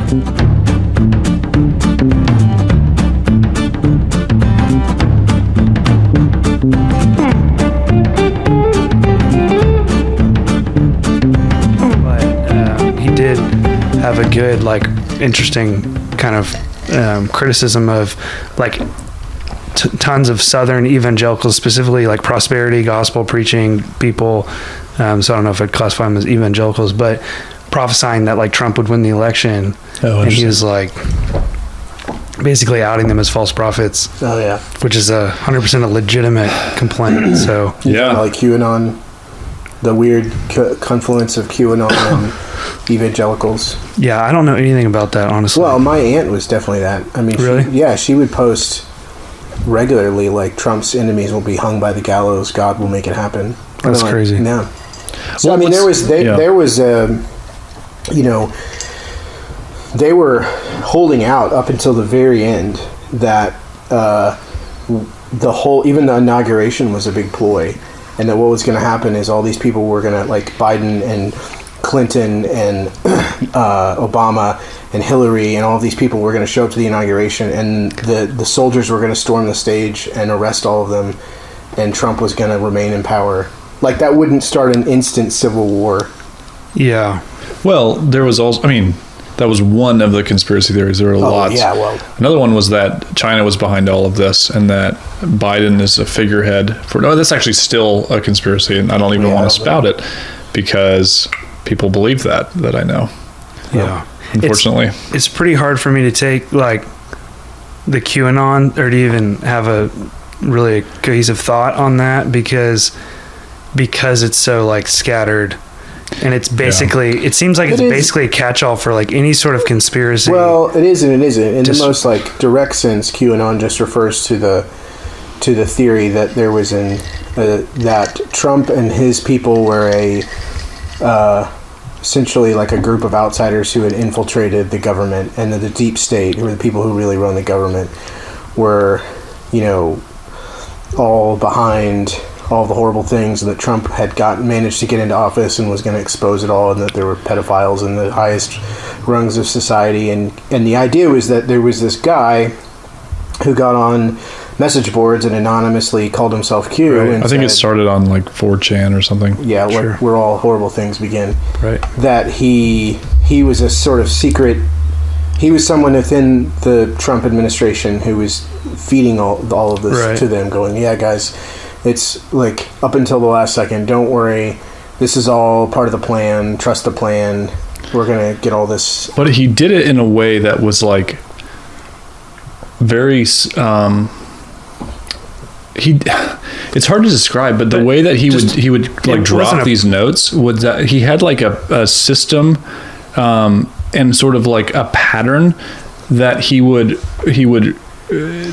Have a good, like, interesting kind of criticism of, like, tons of Southern evangelicals, specifically like prosperity gospel preaching people. So I don't know if I'd classify them as evangelicals, but prophesying that, like, Trump would win the election. And he was like basically outing them as false prophets. Oh yeah, which is 100% a legitimate complaint. So yeah, like QAnon, the weird confluence of QAnon and evangelicals. Yeah, I don't know anything about that, honestly. Well, my aunt was definitely that. I mean, really? She would post regularly, like, Trump's enemies will be hung by the gallows, God will make it happen. That's crazy. Yeah. So, well, I mean, there was you know, they were holding out up until the very end that even the inauguration was a big ploy, and that what was going to happen is all these people were going to, like, Biden and Clinton and Obama and Hillary and all of these people were going to show up to the inauguration, and the soldiers were going to storm the stage and arrest all of them, and Trump was going to remain in power. Like, that wouldn't start an instant civil war. Yeah. Well, there was also, I mean, that was one of the conspiracy theories. There were lots. Yeah, well. Another one was that China was behind all of this, and that Biden is a figurehead for. No, that's actually still a conspiracy, and I don't even want to spout it because people believe that I know. Yeah. Unfortunately. It's pretty hard for me to take, like, the QAnon, or to even have a really cohesive thought on that, because it's so, like, scattered. And it's basically, it seems like it's basically a catch-all for, like, any sort of conspiracy. Well, it is and it isn't. In the most, like, direct sense, QAnon just refers to the theory that there was that Trump and his people were essentially like a group of outsiders who had infiltrated the government, and that the deep state, who were the people who really run the government, were, you know, all behind all the horrible things that Trump had managed to get into office and was going to expose it all, and that there were pedophiles in the highest rungs of society. And the idea was that there was this guy who got on message boards and anonymously called himself Q. Right. And I think it started on, like, 4chan or something. Yeah, where all horrible things begin. Right. That he was a sort of secret. He was someone within the Trump administration who was feeding all of this to them, going, yeah, guys, it's like up until the last second, don't worry, this is all part of the plan, trust the plan, we're going to get all this. But he did it in a way that was, like, very it's hard to describe, but the way that he would like drop these notes was that he had, like, a system and sort of like a pattern that he would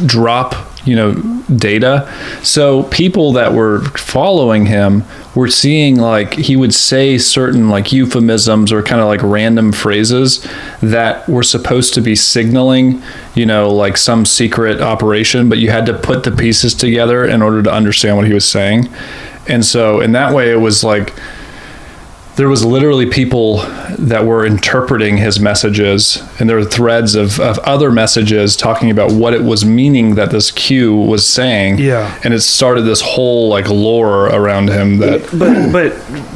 drop, you know, data. So people that were following him were seeing, like, he would say certain, like, euphemisms or kind of, like, random phrases that were supposed to be signaling, you know, like, some secret operation, but you had to put the pieces together in order to understand what he was saying. And so in that way, it was like there was literally people that were interpreting his messages, and there were threads of other messages talking about what it was meaning that this Q was saying. Yeah. And it started this whole, like, lore around him that... But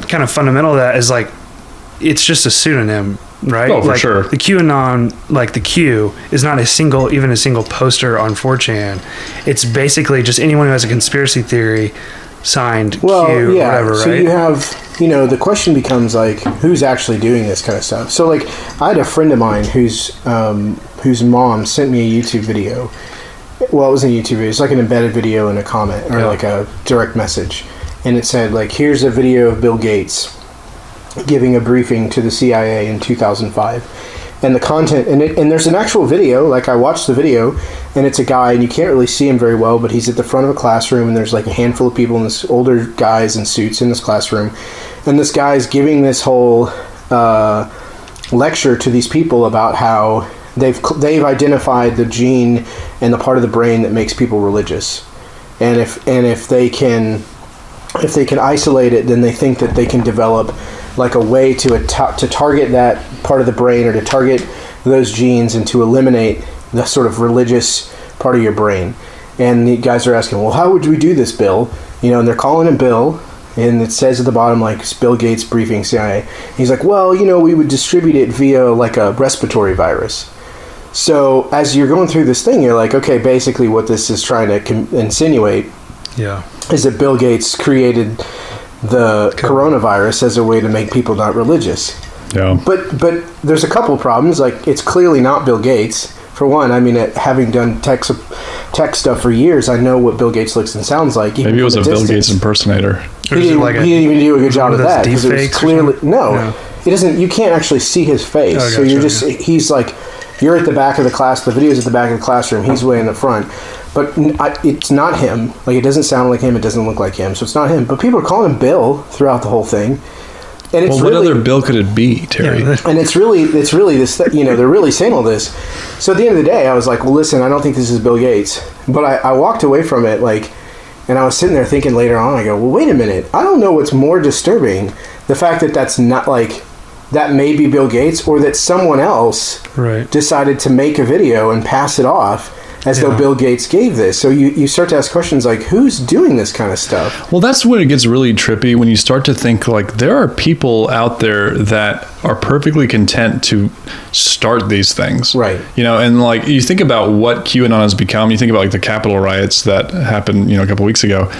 kind of fundamental to that is, like, it's just a pseudonym, right? Oh, for sure. The QAnon, like, the Q is not even a single poster on 4chan. It's basically just anyone who has a conspiracy theory signed Q or whatever, right? So you have, you know, the question becomes, like, who's actually doing this kind of stuff? So, like, I had a friend of mine whose mom sent me a YouTube video. Well, it wasn't a YouTube video. It was like an embedded video in a comment, or like a direct message. And it said, like, here's a video of Bill Gates giving a briefing to the CIA in 2005. And the content, and there's an actual video, like, I watched the video, and it's a guy, and you can't really see him very well, but he's at the front of a classroom, and there's, like, a handful of people, and this older guys in suits in this classroom, and this guy's giving this whole lecture to these people about how they've identified the gene and the part of the brain that makes people religious, and if they can isolate it, then they think that they can develop, like, a way to target that part of the brain, or to target those genes and to eliminate the sort of religious part of your brain. And the guys are asking, well, how would we do this, Bill? And they're calling him Bill, and it says at the bottom, like, Bill Gates briefing CIA. He's like, well, we would distribute it via, like, a respiratory virus. So as you're going through this thing, you're like, okay, basically what this is trying to insinuate is that Bill Gates created the coronavirus as a way to make people not religious. Yeah. But there's a couple problems. Like, it's clearly not Bill Gates. For one, I mean, having done tech stuff for years, I know what Bill Gates looks and sounds like. Maybe it was a Bill Gates impersonator. He didn't even do a good job of that, because it was clearly it doesn't. You can't actually see his face, so you're just he's like, you're at the back of the class. The video's at the back of the classroom. He's way in the front, but it's not him. Like, it doesn't sound like him. It doesn't look like him. So it's not him. But people are calling him Bill throughout the whole thing. And it's what other Bill could it be, Terry? And it's really this. They're really saying all this. So at the end of the day, I was like, well, listen, I don't think this is Bill Gates. But I walked away from it, and I was sitting there thinking later on, I go, well, wait a minute. I don't know what's more disturbing, the fact that that's not that may be Bill Gates, or that someone else decided to make a video and pass it off as though Bill Gates gave this. So you start to ask questions like, who's doing this kind of stuff? Well, that's when it gets really trippy, when you start to think, like, there are people out there that are perfectly content to start these things. Right. And like, you think about what QAnon has become, you think about like the Capitol riots that happened, a couple weeks ago.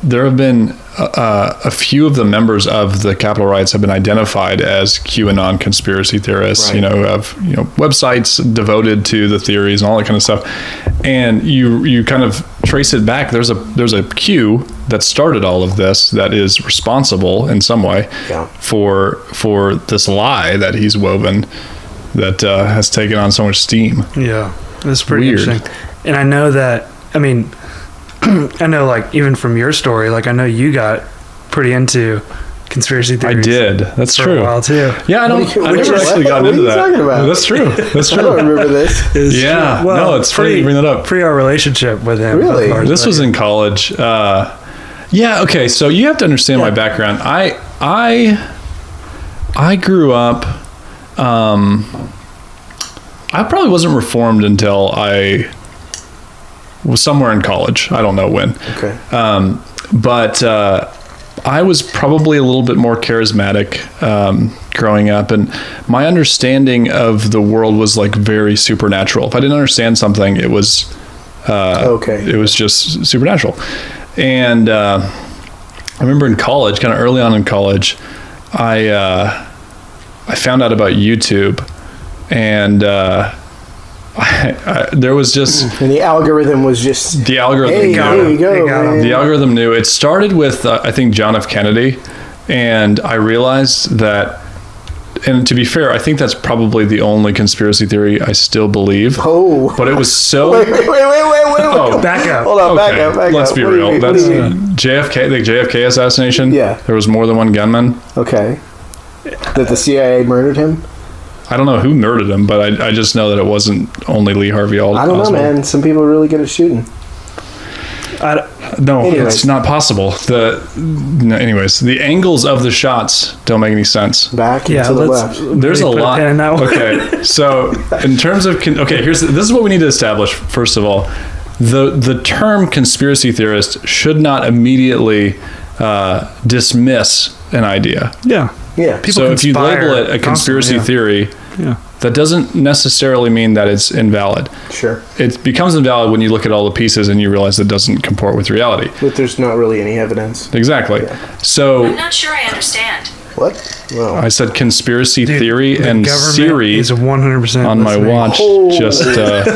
There have been a few of the members of the Capitol riots have been identified as QAnon conspiracy theorists, who have websites devoted to the theories and all that kind of stuff. And you kind of trace it back. There's a Q that started all of this, that is responsible in some way for this lie that he's woven, that has taken on so much steam. Yeah, that's pretty interesting. And I know that, I know, like, even from your story, like, I know you got pretty into conspiracy theories. I did. That's for true. a while too. Yeah, I never actually got into that. What are you talking about? That's true. That's true. I don't remember this. Yeah. Well, no, it's funny you bring that up. Pre our relationship with him. Really? This was in college. Yeah. Okay. So you have to understand my background. I grew up. I probably wasn't reformed until I was somewhere in college. I don't know when. Okay. But I was probably a little bit more charismatic growing up, and my understanding of the world was like very supernatural. If I didn't understand something, it was it was just supernatural. And I remember in college, kind of early on in college, I found out about YouTube, and there was just, and the algorithm was just the algorithm. Hey, there you go. The algorithm knew. It started with I think John F. Kennedy, and I realized that. And to be fair, I think that's probably the only conspiracy theory I still believe. Oh, but it was so. Wait. Oh, back up. Hold on, okay. back up. Let's be real. That's JFK. The JFK assassination. Yeah, there was more than one gunman. Okay. That the CIA murdered him. I don't know who murdered him, but I just know that it wasn't only Lee Harvey Oswald. I don't know, man. Some people are really good at shooting. No, it's not possible. Anyways, the angles of the shots don't make any sense. Back and to the left. There's a lot. Okay, so in terms of this is what we need to establish. First of all, the term conspiracy theorist should not immediately dismiss an idea. Yeah. People so if you label it a conspiracy theory, that doesn't necessarily mean that it's invalid. Sure. It becomes invalid when you look at all the pieces and you realize it doesn't comport with reality. But there's not really any evidence. Exactly. Yeah. So I'm not sure I understand. What? Well, I said conspiracy theory, and Siri is 100% on my watch just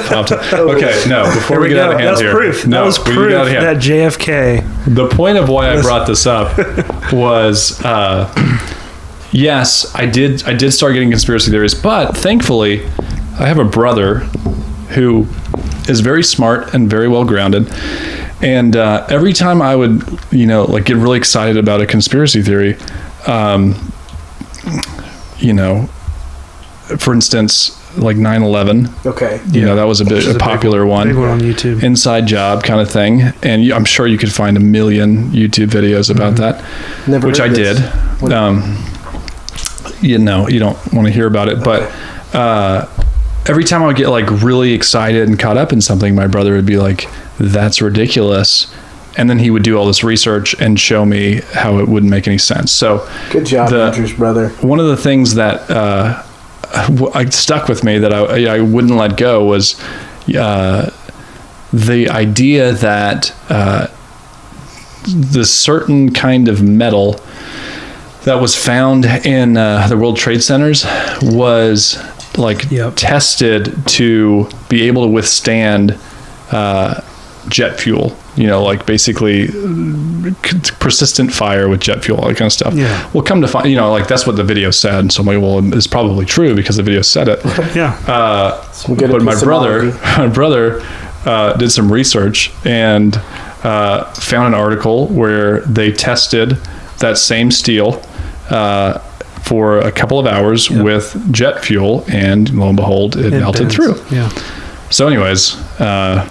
popped up. Okay, no, before we get out of hand here. That was proof that JFK. The point of why I brought this up was yes, I did start getting conspiracy theories, but thankfully I have a brother who is very smart and very well grounded. And every time I would, get really excited about a conspiracy theory, for instance, like 9/11. Okay. That was a popular one. Big one on YouTube. Inside job kind of thing. And I'm sure you could find a million YouTube videos about that, which I did. You don't want to hear about it, but every time I would get like really excited and caught up in something, my brother would be like, "That's ridiculous." And then he would do all this research and show me how it wouldn't make any sense. So good job, Andrew's brother. One of the things that I stuck with me that I wouldn't let go was the idea that the certain kind of metal that was found in the World Trade Centers was like tested to be able to withstand jet fuel, like basically persistent fire with jet fuel, all that kind of stuff. Yeah. Well, come to find, like that's what the video said. And so I'm like, well, it's probably true because the video said it. Yeah. But my brother did some research and found an article where they tested that same steel for a couple of hours with jet fuel, and lo and behold, it melted through. Yeah. So anyways, a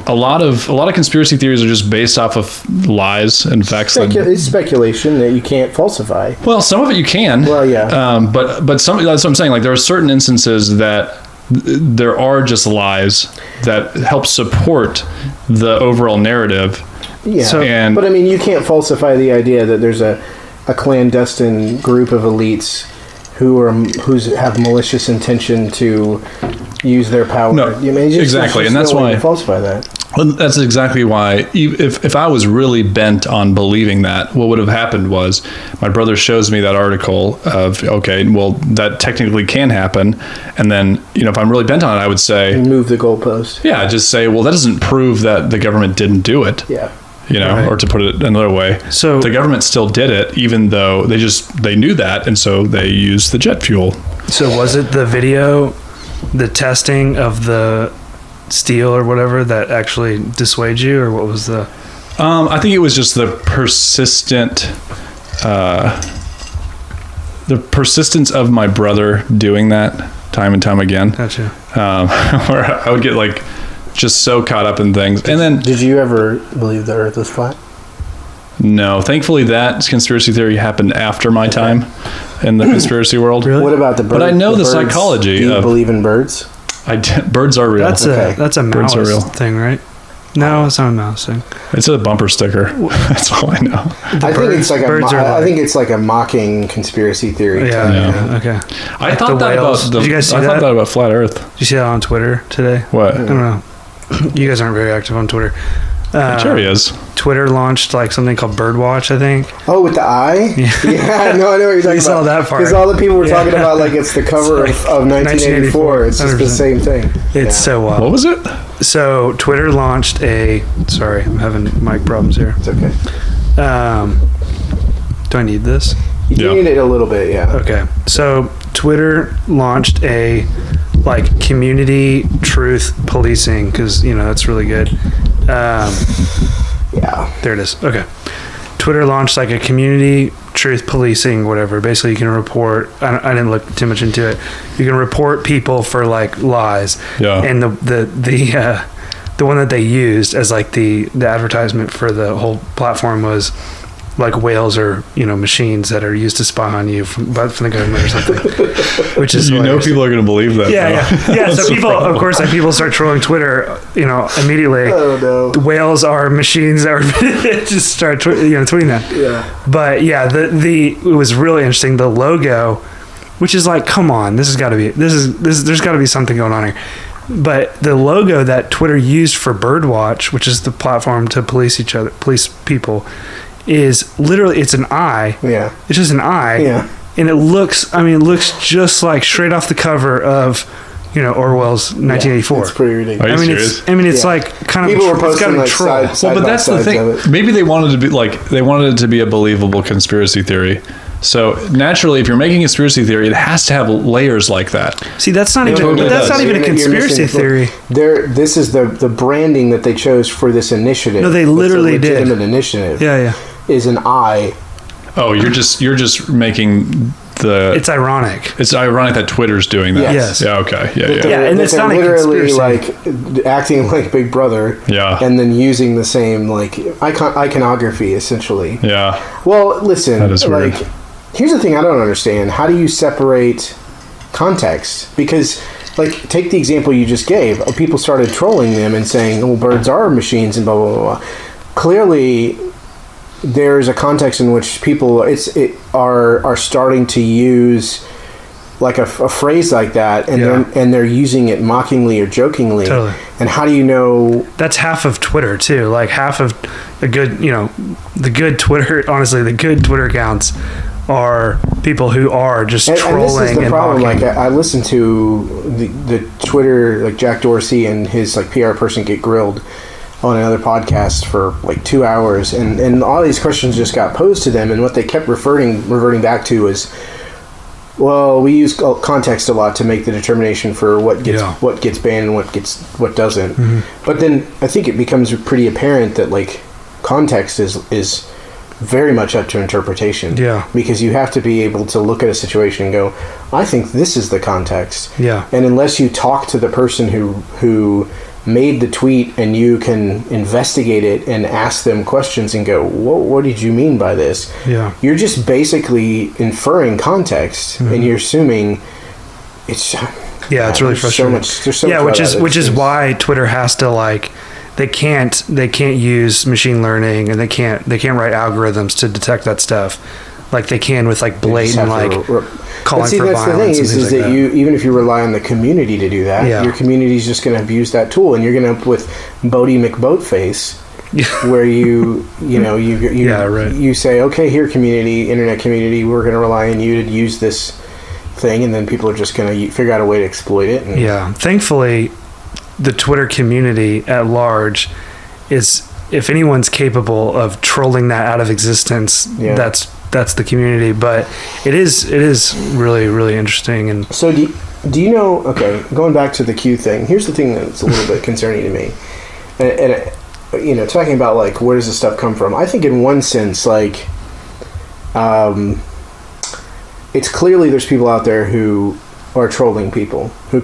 lot of conspiracy theories are just based off of lies and facts. It's speculation that you can't falsify. Well, some of it you can. Well, yeah. But some, that's what I'm saying. Like there are certain instances that there are just lies that help support the overall narrative. Yeah. But I mean, you can't falsify the idea that there's a clandestine group of elites who have malicious intention to use their power. No, exactly, and that's why you falsify that. Well, that's exactly why. If I was really bent on believing that, what would have happened was my brother shows me that article of that technically can happen, and then if I'm really bent on it, I would say move the goalpost. Yeah, just say, well, that doesn't prove that the government didn't do it. Yeah. Right. Or to put it another way, so the government still did it, even though they knew that, and so they used the jet fuel. So was it the video, the testing of the steel or whatever that actually dissuades you, or what was the? I think it was just the persistence of my brother doing that time and time again. Gotcha. Where I would get like just so caught up in things. And then, did you ever believe the Earth was flat? No, thankfully that conspiracy theory happened after my time in the conspiracy world. Really? What about the birds? But I know the psychology. Do you believe in birds? Birds are real. That's a Maoist thing, right? No, it's not a Maoist thing. It's a bumper sticker. That's all I know. I think it's like a mocking conspiracy theory. Yeah. Okay. I thought that about. Did you guys see that? I thought that about flat Earth. Did you see that on Twitter today? What? I don't know. You guys aren't very active on Twitter. Sure he is. Twitter launched like something called Birdwatch, I think. Oh, with the eye? Yeah, no, I know what you're talking about. You saw that part. Because all the people were talking about like it's the cover of 1984. It's just 100%. The same thing. It's so wild. What was it? So Twitter launched sorry, I'm having mic problems here. It's okay. Do I need this? You need it a little bit, yeah. Okay. So Twitter launched a community truth policing, because that's really good. Yeah, there it is. Okay. Twitter launched a community truth policing, whatever. Basically, you can report. I didn't look too much into it. You can report people for lies. Yeah. And the one that they used as the advertisement for the whole platform was whales are machines that are used to spy on you from the government or something, which is people are going to believe that. Yeah. So people start trolling Twitter immediately. Oh no, the whales are machines that are just start tweeting that. Yeah. But yeah, it was really interesting. The logo, which is come on, there's got to be something going on here. But the logo that Twitter used for Birdwatch, which is the platform to police people, is literally, it's an eye. Yeah. It's just an eye. Yeah. And it looks just straight off the cover of, Orwell's 1984. It's pretty ridiculous. Are you serious? It's kind of, people were it's posting troll. side but that's the thing. Maybe they wanted it to be a believable conspiracy theory. So naturally, if you're making a conspiracy theory, it has to have layers like that. See, that's not even a conspiracy theory. This is the branding that they chose for this initiative. No, they literally did. Legitimate initiative. Yeah. Is an eye. Oh, you're just making it's ironic. It's ironic that Twitter's doing that. Yes. Yeah. Okay. Yeah. And it's not literally acting like Big Brother. Yeah. And then using the same iconography essentially. Yeah. Well, listen. That is weird. Here's the thing I don't understand. How do you separate context? Because like, take the example you just gave. People started trolling them and saying, "Oh, birds are machines," and blah blah blah. Clearly, there's a context in which people are starting to use like a phrase like that, and they're using it mockingly or jokingly. Totally. And how do you know? That's half of Twitter too. Like half of the good, the good Twitter. Honestly, the good Twitter accounts are people who are just trolling. And this is the problem. Mocking. Like I listened to the Twitter, like Jack Dorsey and his like PR person get grilled on another podcast for like 2 hours, and all these questions just got posed to them, and what they kept reverting back to is, well, we use context a lot to make the determination for what gets banned and what doesn't. Mm-hmm. But then I think it becomes pretty apparent that like context is very much up to interpretation. Yeah. Because you have to be able to look at a situation and go, I think this is the context. Yeah. And unless you talk to the person who made the tweet and you can investigate it and ask them questions and go, what did you mean by this? Yeah. You're just basically inferring context, mm-hmm. and you're assuming it's... Yeah, it's really frustrating. There's so much which is why Twitter has to like... They can't use machine learning, and they can't write algorithms to detect that stuff like they can with like blatant like calling for violence. The thing is that you, even if you rely on the community to do that, your community is just going to abuse that tool, and you're going to end up with Bodie McBoatface, where you say, okay, here internet community, we're going to rely on you to use this thing, and then people are just going to figure out a way to exploit it. Thankfully, the Twitter community at large is, if anyone's capable of trolling that out of existence, that's the community. But it is really, really interesting. And so do you know, okay, going back to the Q thing, here's the thing that's a little bit concerning to me, and talking about like where does this stuff come from, I think in one sense, like it's clearly there's people out there who are trolling people, who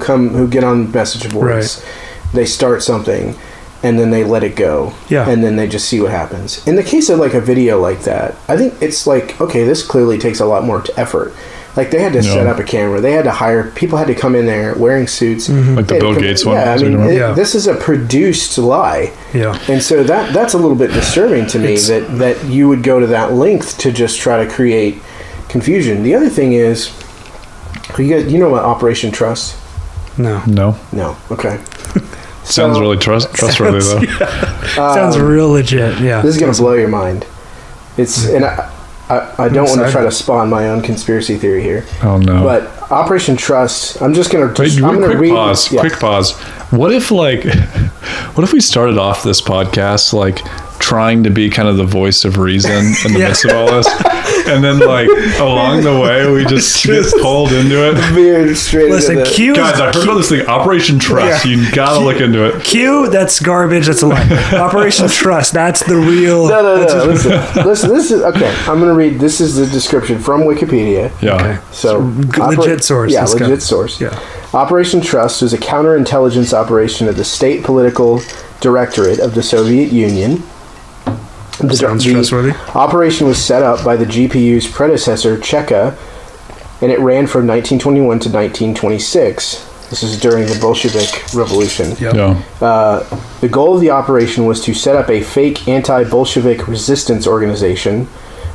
get on message boards, they start something, and then they let it go, and then they just see what happens. In the case of like a video like that, I think it's like, okay, this clearly takes a lot more effort. Like they had to set up a camera, they had to hire people, had to come in there wearing suits, mm-hmm. like the Bill Gates one. Yeah, I mean, this is a produced lie. Yeah, and so that's a little bit disturbing to me that you would go to that length to just try to create confusion. The other thing is, you know what Operation Trust? No. Okay. Sounds really trustworthy though. Sounds real legit. Yeah. This is gonna blow your mind. And I don't want to try to spawn my own conspiracy theory here. Oh no. But Operation Trust, I'm just gonna read. Quick pause. What if we started off this podcast like trying to be kind of the voice of reason in the midst of all this, and then like along the way we just get pulled into it. Listen, Q guys, I heard about this thing, Operation Trust. You gotta look into it. Q, that's garbage. That's a lie. Operation Trust, that's the real. No. Listen. This is okay. I'm gonna read. This is the description from Wikipedia. Yeah. Okay. So legit source. Yeah, legit source. Yeah. Operation Trust was a counterintelligence operation of the State Political Directorate of the Soviet Union. Sounds trustworthy. Operation was set up by the GPU's predecessor, Cheka, and it ran from 1921 to 1926. This is during the Bolshevik Revolution. Yep. Yeah. The goal of the operation was to set up a fake anti-Bolshevik resistance organization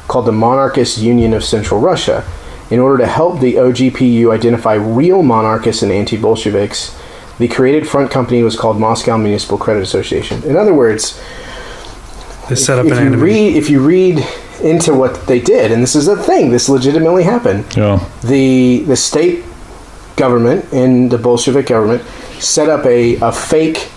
called the Monarchist Union of Central Russia. In order to help the OGPU identify real monarchists and anti-Bolsheviks, the created front company was called Moscow Municipal Credit Association. In other words, they set up if you read into what they did, and this is a thing, this legitimately happened. Yeah. The state government and the Bolshevik government set up a fake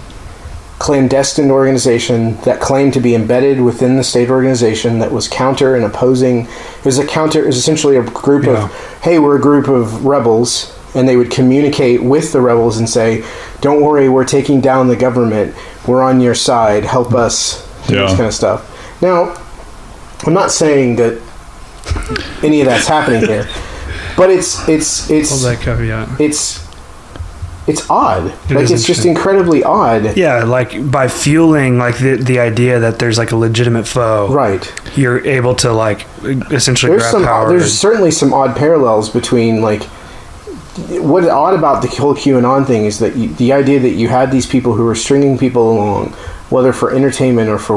clandestine organization that claimed to be embedded within the state organization that was counter and opposing. It was essentially a group of, hey, we're a group of rebels, and they would communicate with the rebels and say, don't worry, we're taking down the government, we're on your side, help us. This kind of stuff. Now, I'm not saying that any of that's happening here, but it's hold that caveat. It's odd. It's just incredibly odd. Yeah, like by fueling like the idea that there's like a legitimate foe. Right. You're able to like essentially grab power. There's certainly some odd parallels between like what's odd about the whole QAnon thing is that the idea that you had these people who were stringing people along, whether for entertainment or for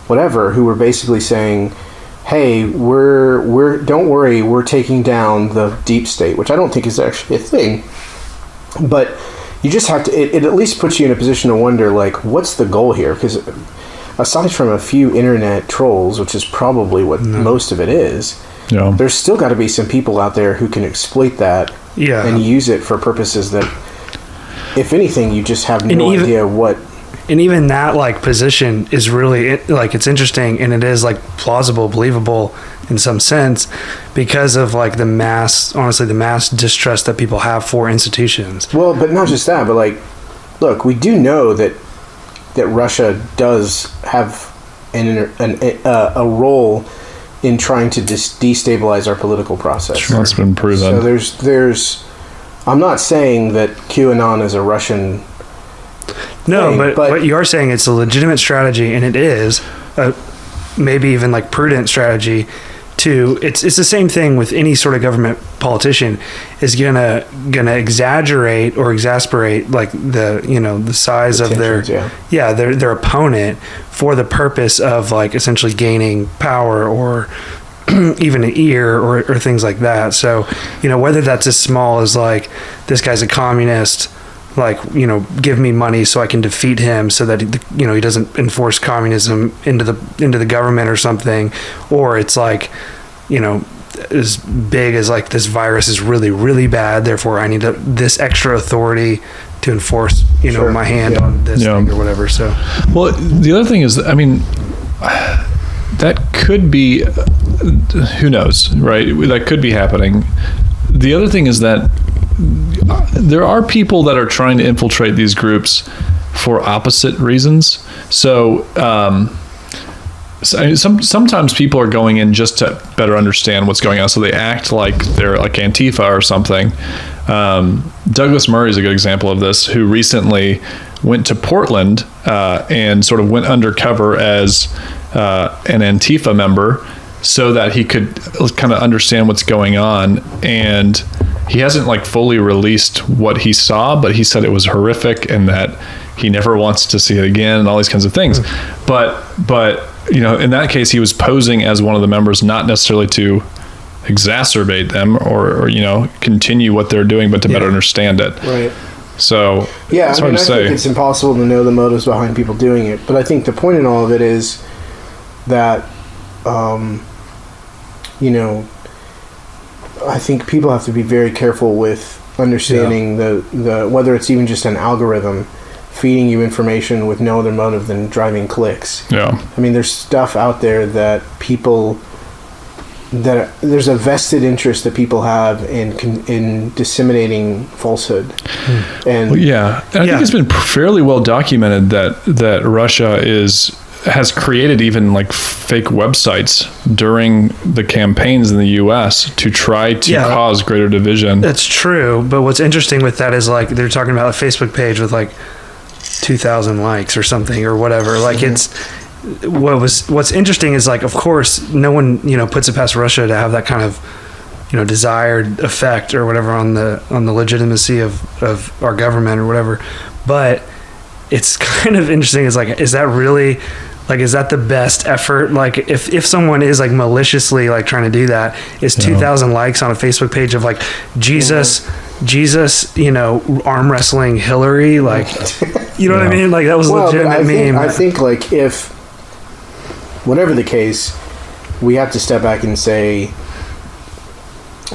whatever, who were basically saying, hey, we're don't worry, we're taking down the deep state, which I don't think is actually a thing. But you just have to, it at least puts you in a position to wonder, like, what's the goal here? Because aside from a few internet trolls, which is probably what most of it is, there's still got to be some people out there who can exploit that and use it for purposes that, if anything, you just have no idea what. And even that like position is really like, it's interesting, and it is like plausible, believable in some sense, because of like the mass distrust that people have for institutions. Well, but not just that, but like, look, we do know that Russia does have a role in trying to destabilize our political process. Sure. That's been proven. So there's I'm not saying that QAnon is a Russian thing, but you are saying it's a legitimate strategy, and it is a maybe even like prudent strategy to, it's the same thing with any sort of government politician is gonna exaggerate or exasperate like the size of their opponent for the purpose of like essentially gaining power or even an ear or things like that. So whether that's as small as like, this guy's a communist, like, give me money so I can defeat him so that he doesn't enforce communism into the government or something, or it's like, as big as like, this virus is really, really bad, therefore I need this extra authority to enforce my hand on this thing or whatever. So well, the other thing is, I mean, that could be, who knows, right? That could be happening. The other thing is that there are people that are trying to infiltrate these groups for opposite reasons. So, sometimes people are going in just to better understand what's going on. So they act like they're like Antifa or something. Douglas Murray is a good example of this, who recently went to Portland and sort of went undercover as an Antifa member so that he could kind of understand what's going on. And he hasn't like fully released what he saw, but he said it was horrific and that he never wants to see it again and all these kinds of things. But in that case, he was posing as one of the members, not necessarily to exacerbate them or continue what they're doing, but to better understand it. Right. So it's hard to say. I think it's impossible to know the motives behind people doing it, but I think the point in all of it is that I think people have to be very careful with understanding the whether it's even just an algorithm feeding you information with no other motive than driving clicks. Yeah. I mean, there's stuff out there that there's a vested interest that people have in disseminating falsehood. And I think it's been fairly well documented that Russia has created even like fake websites during the campaigns in the US to try to cause greater division. That's true, but what's interesting with that is like they're talking about a Facebook page with like 2,000 likes or something or whatever. Like it's what's interesting is like, of course, no one puts it past Russia to have that kind of desired effect or whatever on the legitimacy of our government or whatever. But it's kind of interesting. Is like, is that really like, is that the best effort? Like if someone is like maliciously like trying to do that, is 2,000 likes on a Facebook page of like Jesus, arm wrestling Hillary, like, what I mean? Like that was a legitimate meme. I think like if, whatever the case, we have to step back and say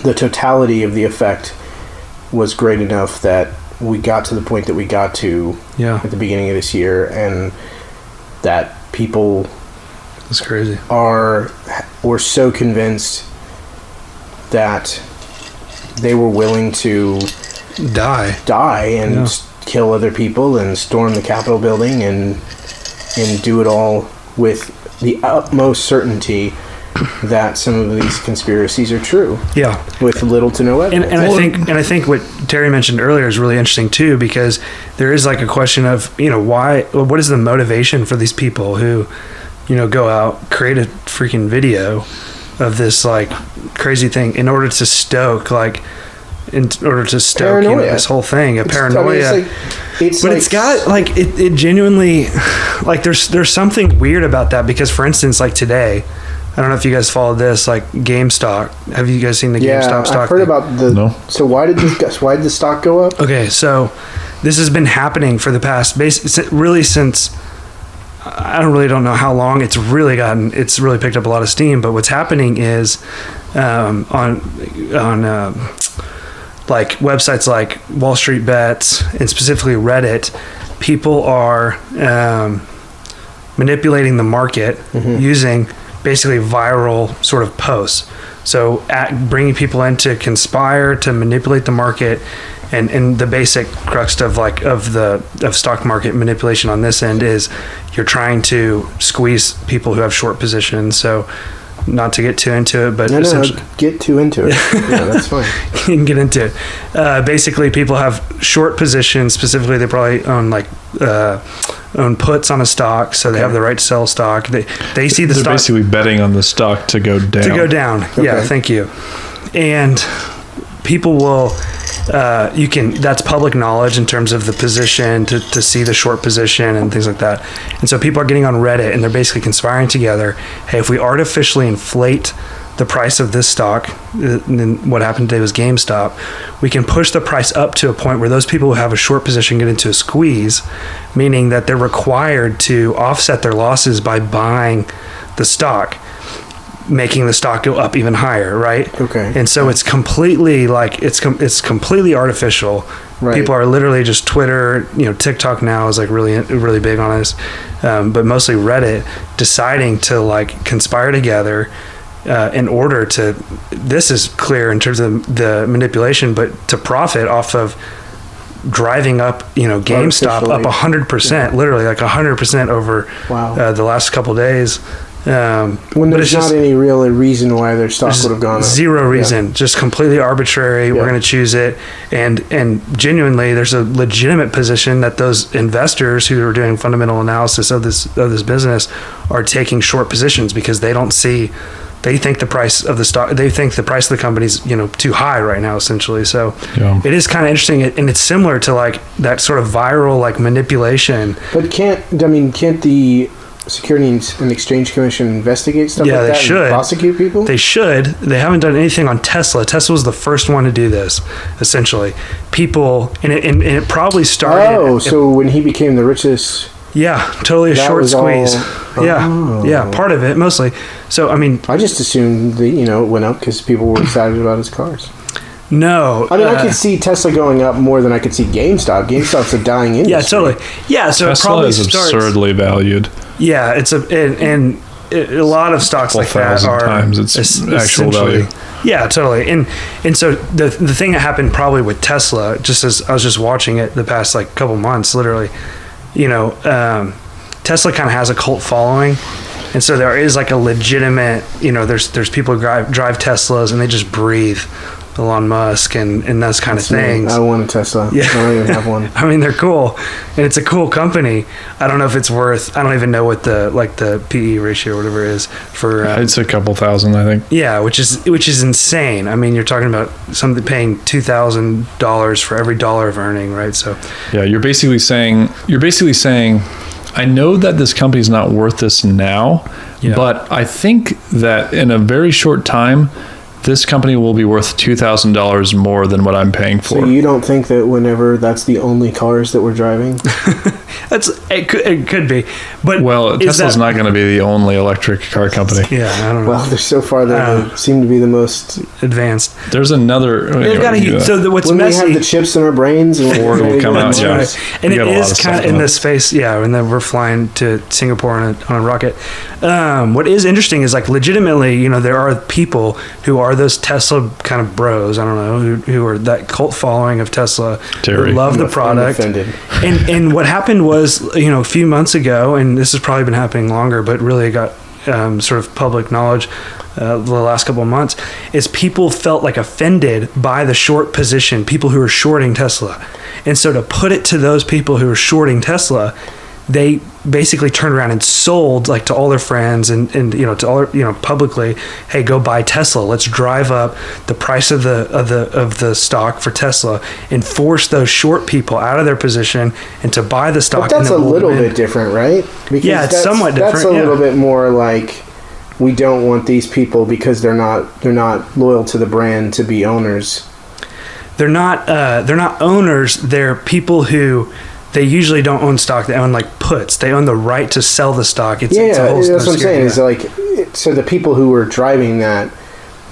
the totality of the effect was great enough that we got to the point that we got to at the beginning of this year, and that people that's crazy were so convinced that they were willing to die and kill other people and storm the Capitol building and do it all with the utmost certainty that some of these conspiracies are true. Yeah. With little to no evidence. And I think what Terry mentioned earlier is really interesting too, because there is like a question of, what is the motivation for these people who, go out, create a freaking video of this like crazy thing in order to stoke like in order to stoke this whole thing, paranoia. It's got like it genuinely, like there's something weird about that, because for instance, like today, I don't know if you guys followed this, like GameStop. Have you guys seen the GameStop stock? I've heard about the. No. So why did the stock go up? Okay, so this has been happening for the past really since. I don't know how long it's really picked up a lot of steam. But what's happening is on like websites like Wall Street Bets and specifically Reddit, people are manipulating the market using basically viral sort of posts. So bringing people in to conspire to manipulate the market. And the basic crux of stock market manipulation on this end is you're trying to squeeze people who have short positions. So not to get too into it, but get too into it. Yeah, that's fine. You can get into it. Basically, people have short positions. Specifically, they probably own puts on a stock, so they have the right to sell stock. They see the stock. They're basically betting on the stock to go down. Okay. Yeah, thank you. And people will. That's public knowledge in terms of the position to see the short position and things like that. And so people are getting on Reddit and they're basically conspiring together. Hey, if we artificially inflate the price of this stock, then what happened today was GameStop, we can push the price up to a point where those people who have a short position get into a squeeze, meaning that they're required to offset their losses by buying the stock, making the stock go up even higher, right? Okay. And so it's completely it's completely artificial. Right. People are literally just Twitter, TikTok now is like really big on this, but mostly Reddit, deciding to like conspire together in order to. This is clear in terms of the manipulation, but to profit off of driving up, GameStop up 100%, literally like 100% over the last couple of days. When there's not any real reason why their stock would have gone up. Zero reason, just completely arbitrary. We're going to choose it, and genuinely, there's a legitimate position that those investors who are doing fundamental analysis of this business are taking short positions because they don't see. They think the price of the stock. They think the price of the company's too high right now, essentially. So it is kind of interesting, and it's similar to like that sort of viral like manipulation. But can't the Securities and Exchange Commission investigate stuff like that? Yeah, they should. And prosecute people? They should. They haven't done anything on Tesla. Tesla was the first one to do this, essentially. People, and it probably started... Oh, so when he became the richest... Yeah, totally a short squeeze. Yeah, part of it, mostly. So, I mean... I just assumed that, it went up because people were excited about his cars. No. I mean, I could see Tesla going up more than I could see GameStop. GameStop's a dying industry. Yeah, totally. Yeah, so Tesla it probably is absurdly valued. Yeah, it's a lot of stocks like that are times its actual value. Yeah, totally. And so the thing that happened probably with Tesla, just as I was just watching it the past like couple months, literally, Tesla kind of has a cult following. And so there is like a legitimate, there's people who drive Teslas and they just breathe Elon Musk and those kind of things. I want a Tesla. Yeah. I don't even have one. I mean, they're cool, and it's a cool company. I don't know if it's worth. I don't even know what the PE ratio or whatever is for. It's a couple thousand, I think. Yeah, which is insane. I mean, you're talking about something paying $2,000 for every dollar of earning, right? So. Yeah, you're basically saying. I know that this company is not worth this now, but I think that in a very short time, this company will be worth $2,000 more than what I'm paying for. So you don't think that whenever that's the only cars that we're driving? It could be, but Tesla's not going to be the only electric car company. Yeah, I don't know. Well, they're so far they seem to be the most advanced. There's another. They've got what's when messy? We have the chips in our brains, and Ford will come out. Yeah, right. And it is kind of in this space. Yeah, and then we're flying to Singapore on a rocket. What is interesting is like legitimately, there are people who are those Tesla kind of bros. I don't know who are that cult following of Tesla. Terry. Who love the product. And what happened was, a few months ago, and this has probably been happening longer, but really it got sort of public knowledge the last couple of months, is people felt like offended by the short position, people who are shorting Tesla. And so to put it to those people who are shorting Tesla, they basically turned around and sold like to all their friends and to all publicly, hey, go buy Tesla. Let's drive up the price of the stock for Tesla and force those short people out of their position and to buy the stock. But that's a little bit different, right? Because it's somewhat different. That's a little bit more like, we don't want these people because they're not loyal to the brand to be owners. They're not owners. They're people who, they usually don't own stock. They own like puts. They own the right to sell the stock. It's a whole, that's what I'm saying. Is like, so the people who were driving that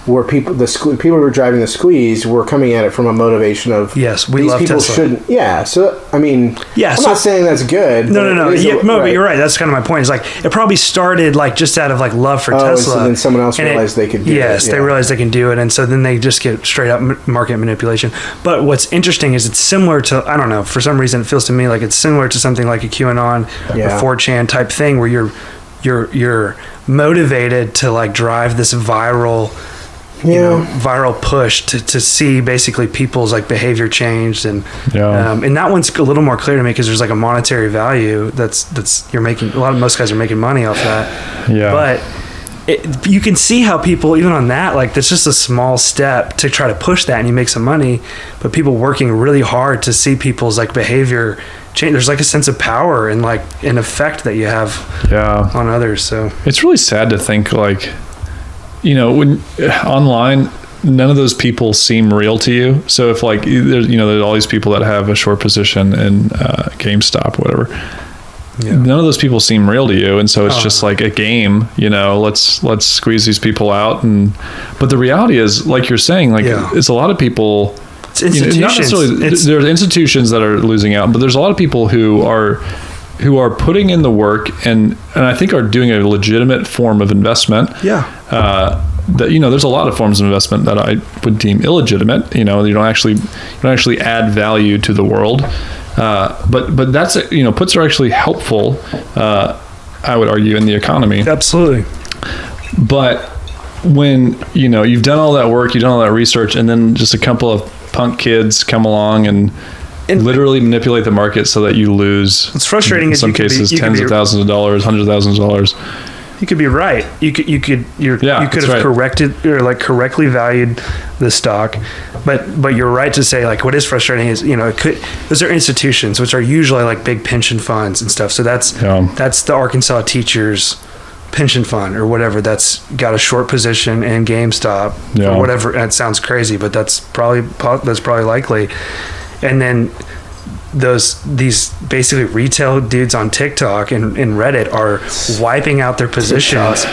were people who were driving the squeeze were coming at it from a motivation of, yes, we these love people Tesla. Shouldn't. Yeah. So I mean, yeah, I'm not saying that's good. No. But you're right. That's kind of my point. Is like, it probably started like just out of like love for Tesla. So then someone else realized they could do it. Yes, they realized they can do it, and so then they just get straight up market manipulation. But what's interesting is it's similar to, I don't know, for some reason it feels to me like it's similar to something like a QAnon or 4chan type thing where you're motivated to like drive this viral push to see basically people's like behavior changed, and that one's a little more clear to me because there's like a monetary value that's you're making. Most guys are making money off that. Yeah, but you can see how people, even on that, like that's just a small step to try to push that and you make some money, but people working really hard to see people's like behavior change. There's like a sense of power and like an effect that you have on others. So it's really sad to think like, when online, none of those people seem real to you. So if like, there's all these people that have a short position in GameStop, whatever. Yeah. None of those people seem real to you. And so it's just like a game, let's squeeze these people out. But the reality is, like you're saying, like it's a lot of people, it's institutions. Not necessarily, there's institutions that are losing out, but there's a lot of people who are putting in the work and I think are doing a legitimate form of investment. Yeah. There's a lot of forms of investment that I would deem illegitimate. You don't actually add value to the world. But that's, puts are actually helpful. I would argue in the economy. Absolutely. But when, you've done all that work, you've done all that research, and then just a couple of punk kids come along and literally manipulate the market so that you lose. What's frustrating in some cases tens of thousands of dollars, hundreds of thousands of dollars. You could be right. You could have corrected or like correctly valued the stock, but you're right to say like what is frustrating is those are institutions which are usually like big pension funds and stuff. So that's the Arkansas teachers pension fund or whatever that's got a short position in GameStop or whatever. And it sounds crazy, but that's probably likely. And then these basically retail dudes on TikTok and Reddit are wiping out their positions.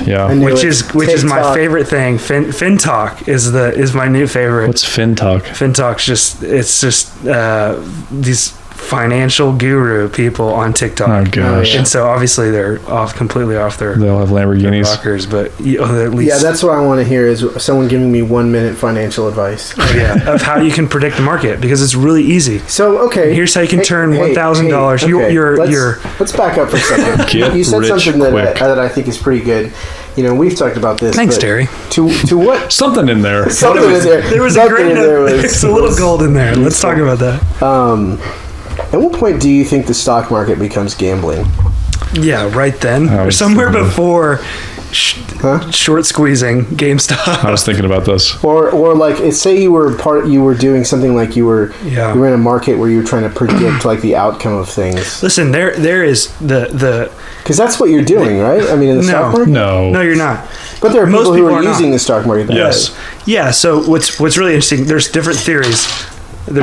Which is my favorite thing. FinTalk is my new favorite. What's FinTalk? FinTalk's just these financial guru people on TikTok. Oh gosh! And so obviously they're completely off their. They'll have Lamborghinis. Rockers, but at least that's what I want to hear is someone giving me 1 minute financial advice. Of how you can predict the market because it's really easy. So here's how you can turn $1,000. Let's back up for a second. You said something that I think is pretty good. We've talked about this. Thanks, Terry. To what? Something in there. Something in there. There was a great. There's a little gold in there. Let's talk about that. At what point do you think the stock market becomes gambling? Yeah, right then. Or somewhere before short squeezing GameStop. I was thinking about this. Or like, say you were doing something like you were in a market where you were trying to predict like the outcome of things. Listen, there is the because that's what you're doing, right? I mean, in the stock market. No, you're not. But there are people who are using the stock market. Yes. Yeah. So what's really interesting? There's different theories. About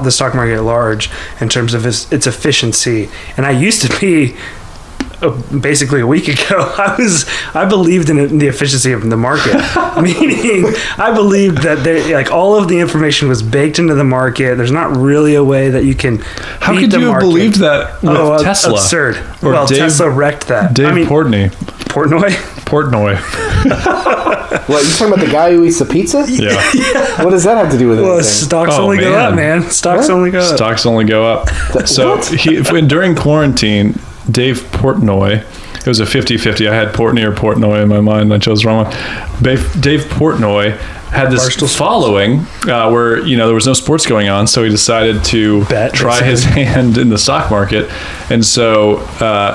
the stock market at large in terms of its efficiency. And I used to be, basically a week ago, I believed in the efficiency of the market. Meaning, I believed that all of the information was baked into the market. There's not really a way that you can. How could you have believed that with Tesla? Absurd. Tesla wrecked that. Portnoy. What, you talking about the guy who eats the pizza? Yeah. What does that have to do with anything? Stocks only go up, man. Stocks only go up. Stocks only go up. So during quarantine, Dave Portnoy it was a 50-50. I had Portnoy or Portnoy in my mind. I chose the wrong one. Dave Portnoy had this following where, there was no sports going on, so he decided to try his hand in the stock market. And so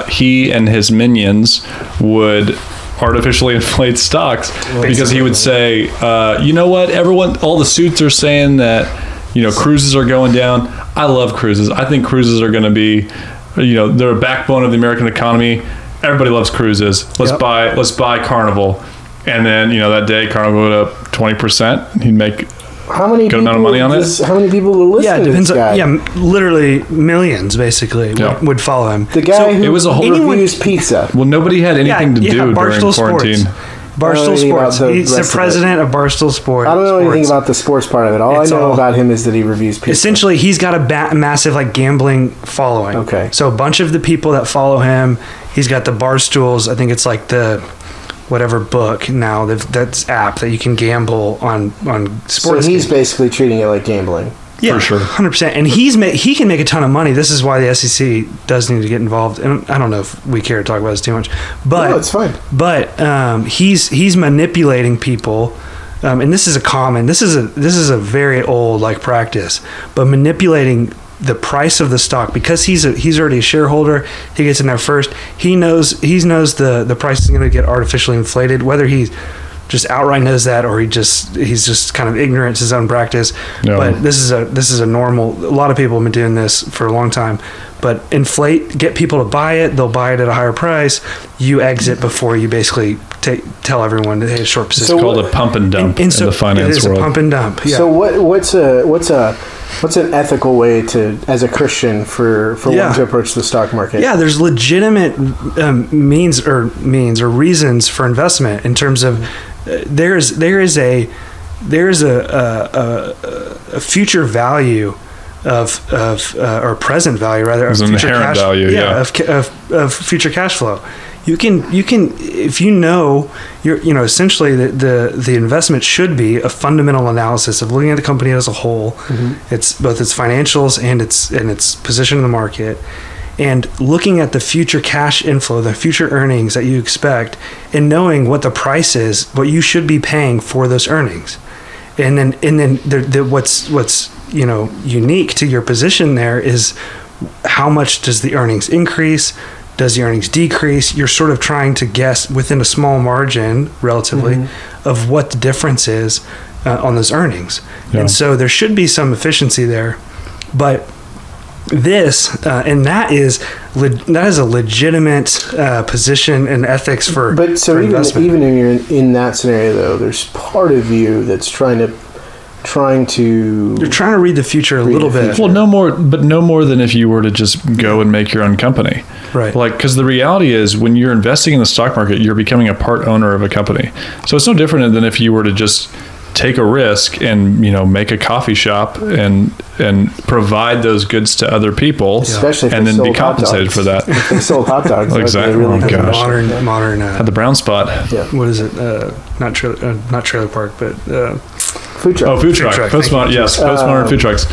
he and his minions would artificially inflate stocks because he would say, you know what, all the suits are saying that, cruises are going down. I love cruises. I think cruises are going to be, they're a backbone of the American economy. Everybody loves cruises. Let's buy Carnival. And then, that day Carnival went up 20%. He'd make good amount of money on it. How many people will listen to this guy? Literally millions, basically, would follow him. The guy who reviews pizza. Well, nobody had anything to do during quarantine. Barstool Sports. He's the president of Barstool Sports. I don't know anything about the sports part of it. All I know about him is that he reviews pizza. Essentially, he's got a massive gambling following. Okay. So a bunch of the people that follow him, he's got the Barstools. I think it's like the whatever book now, that's app that you can gamble on sports. So he's basically treating it like gambling. Yeah, for sure, 100%. And he can make a ton of money. This is why the SEC does need to get involved. And I don't know if we care to talk about this too much, but no, it's fine. But he's manipulating people, and this is a very old practice. But manipulating the price of the stock, because he's already a shareholder. He gets in there first. He knows the price is going to get artificially inflated, whether he just outright knows that or he's just kind of ignorant to his own practice. No. But this is a normal. A lot of people have been doing this for a long time. But get people to buy it. They'll buy it at a higher price. You exit before you basically tell everyone that, hey, short position. It's called a pump and dump in the finance world. A pump and dump. Yeah. So what's an ethical way to, as a Christian, for one to approach the stock market? Yeah, there's legitimate means or reasons for investment in terms of there is a future value or present value rather, of future cash value, of future cash flow. You can if you're essentially the investment should be a fundamental analysis of looking at the company as a whole. Mm-hmm. It's both its financials and its position in the market, and looking at the future cash inflow, the future earnings that you expect, and knowing what the price is, what you should be paying for those earnings. And then what's unique to your position there is how much does the earnings increase? Does the earnings decrease? You're sort of trying to guess within a small margin, relatively, of what the difference is on those earnings. Yeah. And so there should be some efficiency there. But this, and that is a legitimate position and ethics for investment. Even when you're in that scenario, though, there's part of you that's trying to read the future a little bit. Well, no more than if you were to just go and make your own company. Right. Because the reality is, when you're investing in the stock market, you're becoming a part owner of a company. So it's no different than if you were to just take a risk and make a coffee shop and provide those goods to other people, especially and then be compensated for that. If they sold hot dogs, exactly. Really modern. Had the brown spot. Yeah. What is it? Not trailer park, but food truck. Oh, food truck. Postmodern. Yes, postmodern food trucks.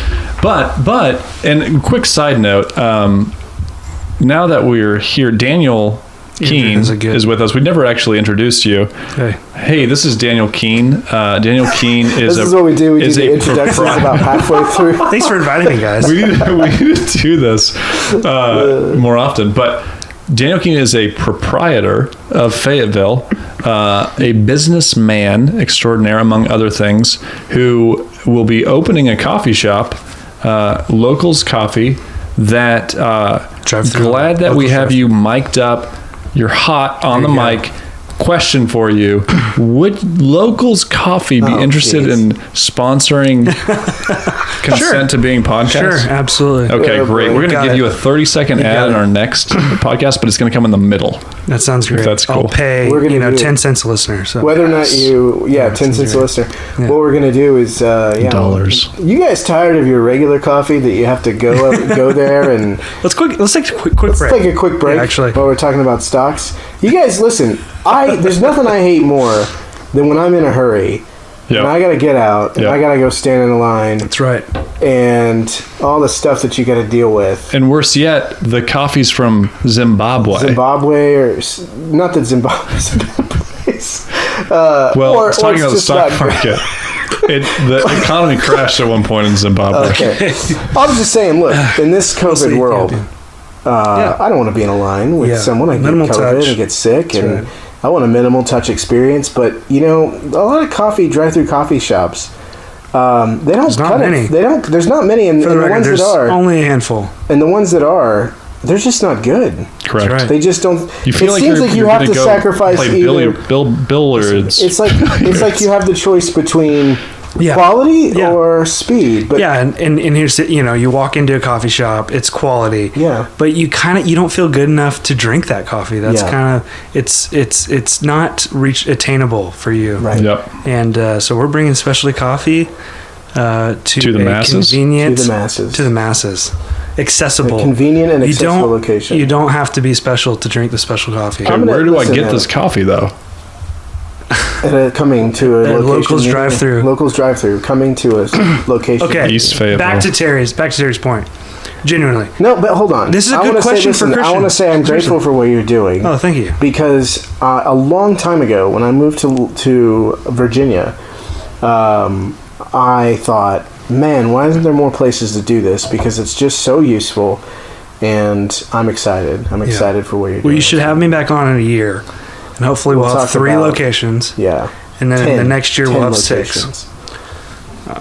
But and quick side note. Now that we're here, Daniel Keene is with us. We've never actually introduced you. Hey, this is Daniel Keene. Daniel Keene is this is what we do. We do the introductions about halfway through. Thanks for inviting me, guys. we need to do this more often. But Daniel Keene is a proprietor of Fayetteville, a businessman extraordinaire, among other things, who will be opening a coffee shop, Locals Coffee, that glad that we have you mic'd up. You're hot on the mic. Question for you: would Locals Coffee be interested in sponsoring consent to being podcast? Sure, absolutely. Okay, great. We're going to give you a 30-second ad in our next podcast, but it's going to come in the middle. That sounds great. That's cool. I'll pay 10 cents a listener. So. Whether or not 10 cents a listener. Yeah. What we're going to do is dollars. You guys tired of your regular coffee that you have to go there and let's take a quick break. Let's take a quick break. Actually, while we're talking about stocks, you guys listen. There's nothing I hate more than when I'm in a hurry Yep. And I got to get out, and I got to go stand in the line. That's right. And all the stuff that you got to deal with. And worse yet, the coffee's from Zimbabwe. Or not that Zimbabwe's a bad place. Talking about the stock market. The economy crashed at one point in Zimbabwe. Okay. I was just saying, look, in this COVID world, I don't want to be in a line with someone. I get COVID and get sick, and I want a minimal touch experience. But a lot of drive-through coffee shops, they don't cut it. They don't. There's not many, and the ones that are only a handful. And the ones that are, they're just not good. Correct. Right. They just don't. You feel it seems like you have to sacrifice either. Billiards. It's like you have the choice between quality or speed. But and here's you walk into a coffee shop, it's quality. Yeah. But you don't feel good enough to drink that coffee. That's kind of it's not attainable for you. Right. Yep. And so we're bringing specialty coffee to the masses. Convenient to the masses. Accessible, convenient and accessible location. You don't have to be special to drink the special coffee. Okay, where do I get this coffee though? Coming to a location. Locals Drive Thru. Locals Drive Thru. Coming to a location. Okay. East Fayetteville. Back to Terry's point. Genuinely. No, but hold on. This is a good question for Christians. I want to say I'm grateful for what you're doing. Oh, thank you. Because a long time ago, when I moved to Virginia, I thought, man, why isn't there more places to do this? Because it's just so useful, and I'm excited. I'm excited for what you're doing. Well, you should have me back on in a year, and hopefully we'll have 3 locations. Yeah. And then the next year we'll have locations. 6.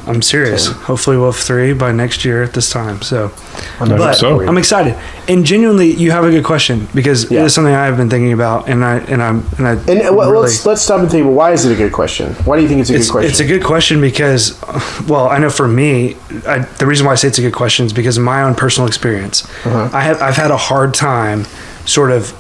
I'm serious. 10. Hopefully we'll have 3 by next year at this time. So, I'm excited. And genuinely, you have a good question, because it is something I've been thinking about, let's stop and think. Why is it a good question? Why do you think it's a good question? It's a good question because, I know for me, the reason why I say it's a good question is because of my own personal experience. I've had a hard time sort of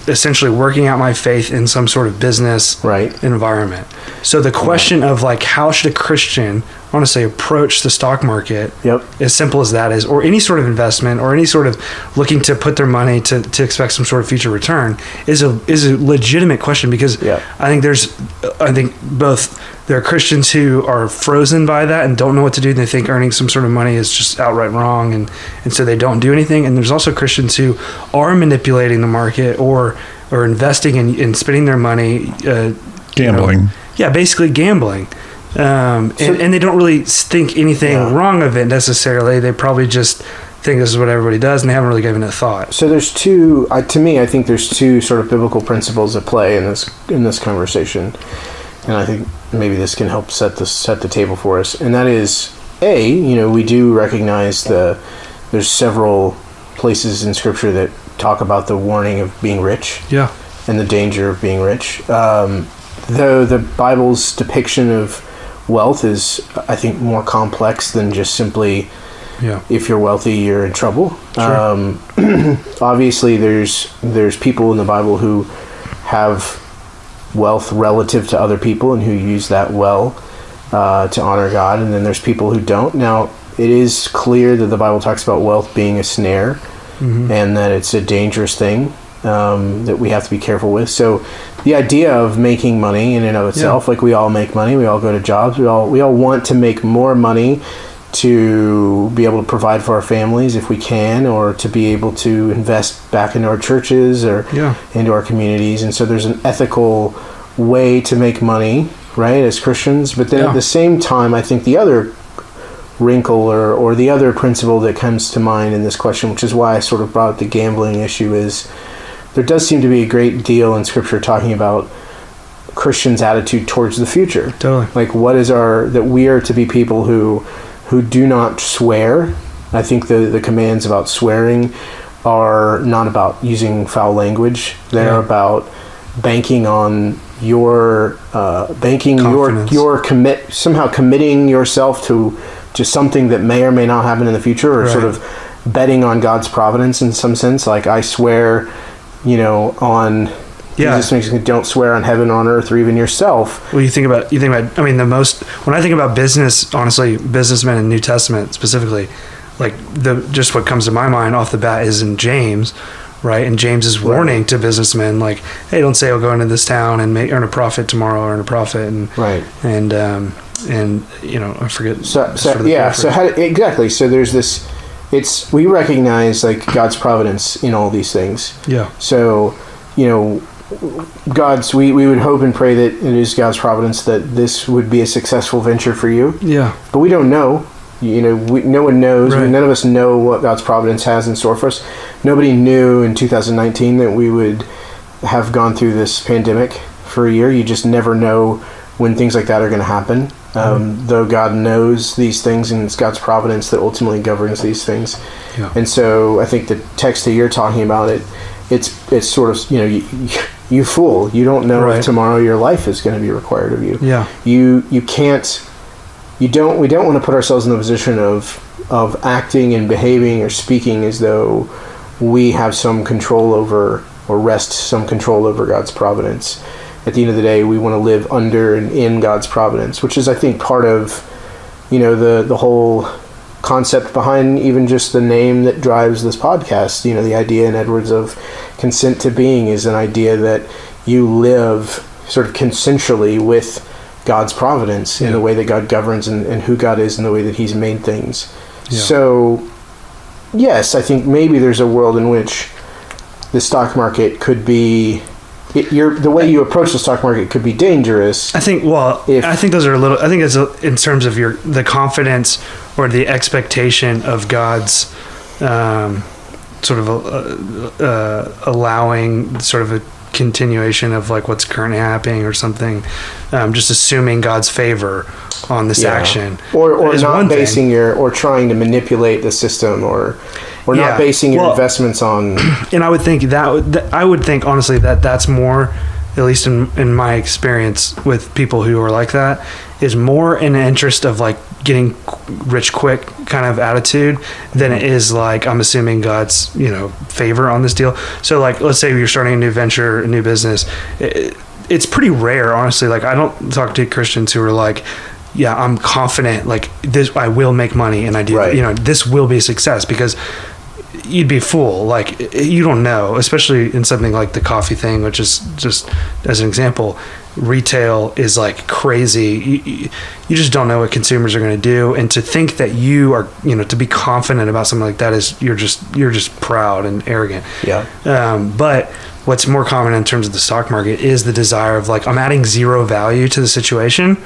essentially working out my faith in some sort of business environment. So the question of how should a Christian, honestly, approach the stock market, as simple as that is, or any sort of investment, or any sort of looking to put their money to expect some sort of future return, is a legitimate question, because I think both there are Christians who are frozen by that and don't know what to do, and they think earning some sort of money is just outright wrong, and so they don't do anything. And there's also Christians who are manipulating the market or investing in spending their money, gambling. Basically gambling. And they don't really think anything wrong of it necessarily. They probably just think this is what everybody does, and they haven't really given it a thought. So there's two. To me, I think there's 2 sort of biblical principles at play in this conversation, and I think maybe this can help set the table for us. And that is, we do recognize there's several places in Scripture that talk about the warning of being rich, and the danger of being rich. Though the Bible's depiction of wealth is, I think, more complex than just simply, if you're wealthy, you're in trouble. Sure. Obviously, there's people in the Bible who have wealth relative to other people and who use that well to honor God, and then there's people who don't. Now, it is clear that the Bible talks about wealth being a snare, and that it's a dangerous thing that we have to be careful with. So the idea of making money in and of itself, we all make money, we all go to jobs, we all want to make more money to be able to provide for our families if we can, or to be able to invest back into our churches or into our communities. And so there's an ethical way to make money, right, as Christians. But then at the same time, I think the other wrinkle or the other principle that comes to mind in this question, which is why I sort of brought up the gambling issue, is there does seem to be a great deal in Scripture talking about Christians' attitude towards the future. Totally. What is that we are to be people who do not swear. I think the commands about swearing are not about using foul language. They're about banking on your somehow committing yourself to something that may or may not happen in the future, or sort of betting on God's providence in some sense. I swear, on Jesus makes me, don't swear on heaven, on earth, or even yourself. Well, you think about, when I think about business, honestly, businessmen in the New Testament specifically, just what comes to my mind off the bat is in James, right? And James is warning to businessmen, like, hey, don't say I'll go into this town and earn a profit tomorrow, earn a profit, and and I forget. So how exactly? So there's this. We recognize like God's providence in all these things. Yeah. So we would hope and pray that it is God's providence that this would be a successful venture for you. Yeah. But we don't know. No one knows. Right. None of us know what God's providence has in store for us. Nobody knew in 2019 that we would have gone through this pandemic for a year. You just never know when things like that are going to happen. Though God knows these things, and it's God's providence that ultimately governs these things. Yeah. And so I think the text that you're talking about, it's sort of, you fool, you don't know if tomorrow your life is going to be required of you. Yeah. We don't want to put ourselves in the position of acting and behaving or speaking as though we have some control over or wrest some control over God's providence. At the end of the day, we want to live under and in God's providence, which is, I think, part of, the whole concept behind even just the name that drives this podcast. The idea in Edwards of consent to being is an idea that you live sort of consensually with God's providence in the way that God governs and who God is and the way that he's made things. Yeah. So, yes, I think maybe there's a world in which the stock market could be... the way you approach the stock market could be dangerous. I think those are I think it's in terms of the confidence or the expectation of God's sort of allowing sort of a continuation of like what's currently happening or something, just assuming God's favor on this action, or not basing or trying to manipulate the system or not basing your investments on. And I would think honestly that's more, at least in my experience with people who are like that, is more in the interest of like getting rich quick kind of attitude than it is like I'm assuming God's favor on this deal. So like let's say you're starting a new venture, a new business, it's pretty rare, honestly. Like I don't talk to Christians who are like, yeah, I'm confident like this, I will make money and I do, this will be a success, because you'd be a fool. Like you don't know, especially in something like the coffee thing, which is just as an example, retail is like crazy. You just don't know what consumers are going to do, and to think that you are, to be confident about something like that is you're just proud and arrogant. Yeah. But what's more common in terms of the stock market is the desire of like, I'm adding zero value to the situation.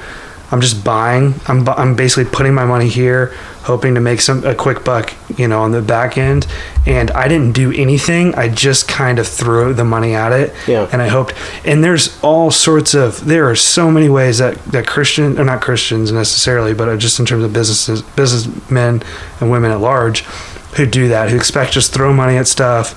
I'm just buying. I'm basically putting my money here, hoping to make a quick buck, on the back end. And I didn't do anything. I just kind of threw the money at it. Yeah. And I hoped. And there's all sorts of. There are so many ways that Christian, or not Christians necessarily, but just in terms of businessmen and women at large, who do that, who expect just throw money at stuff.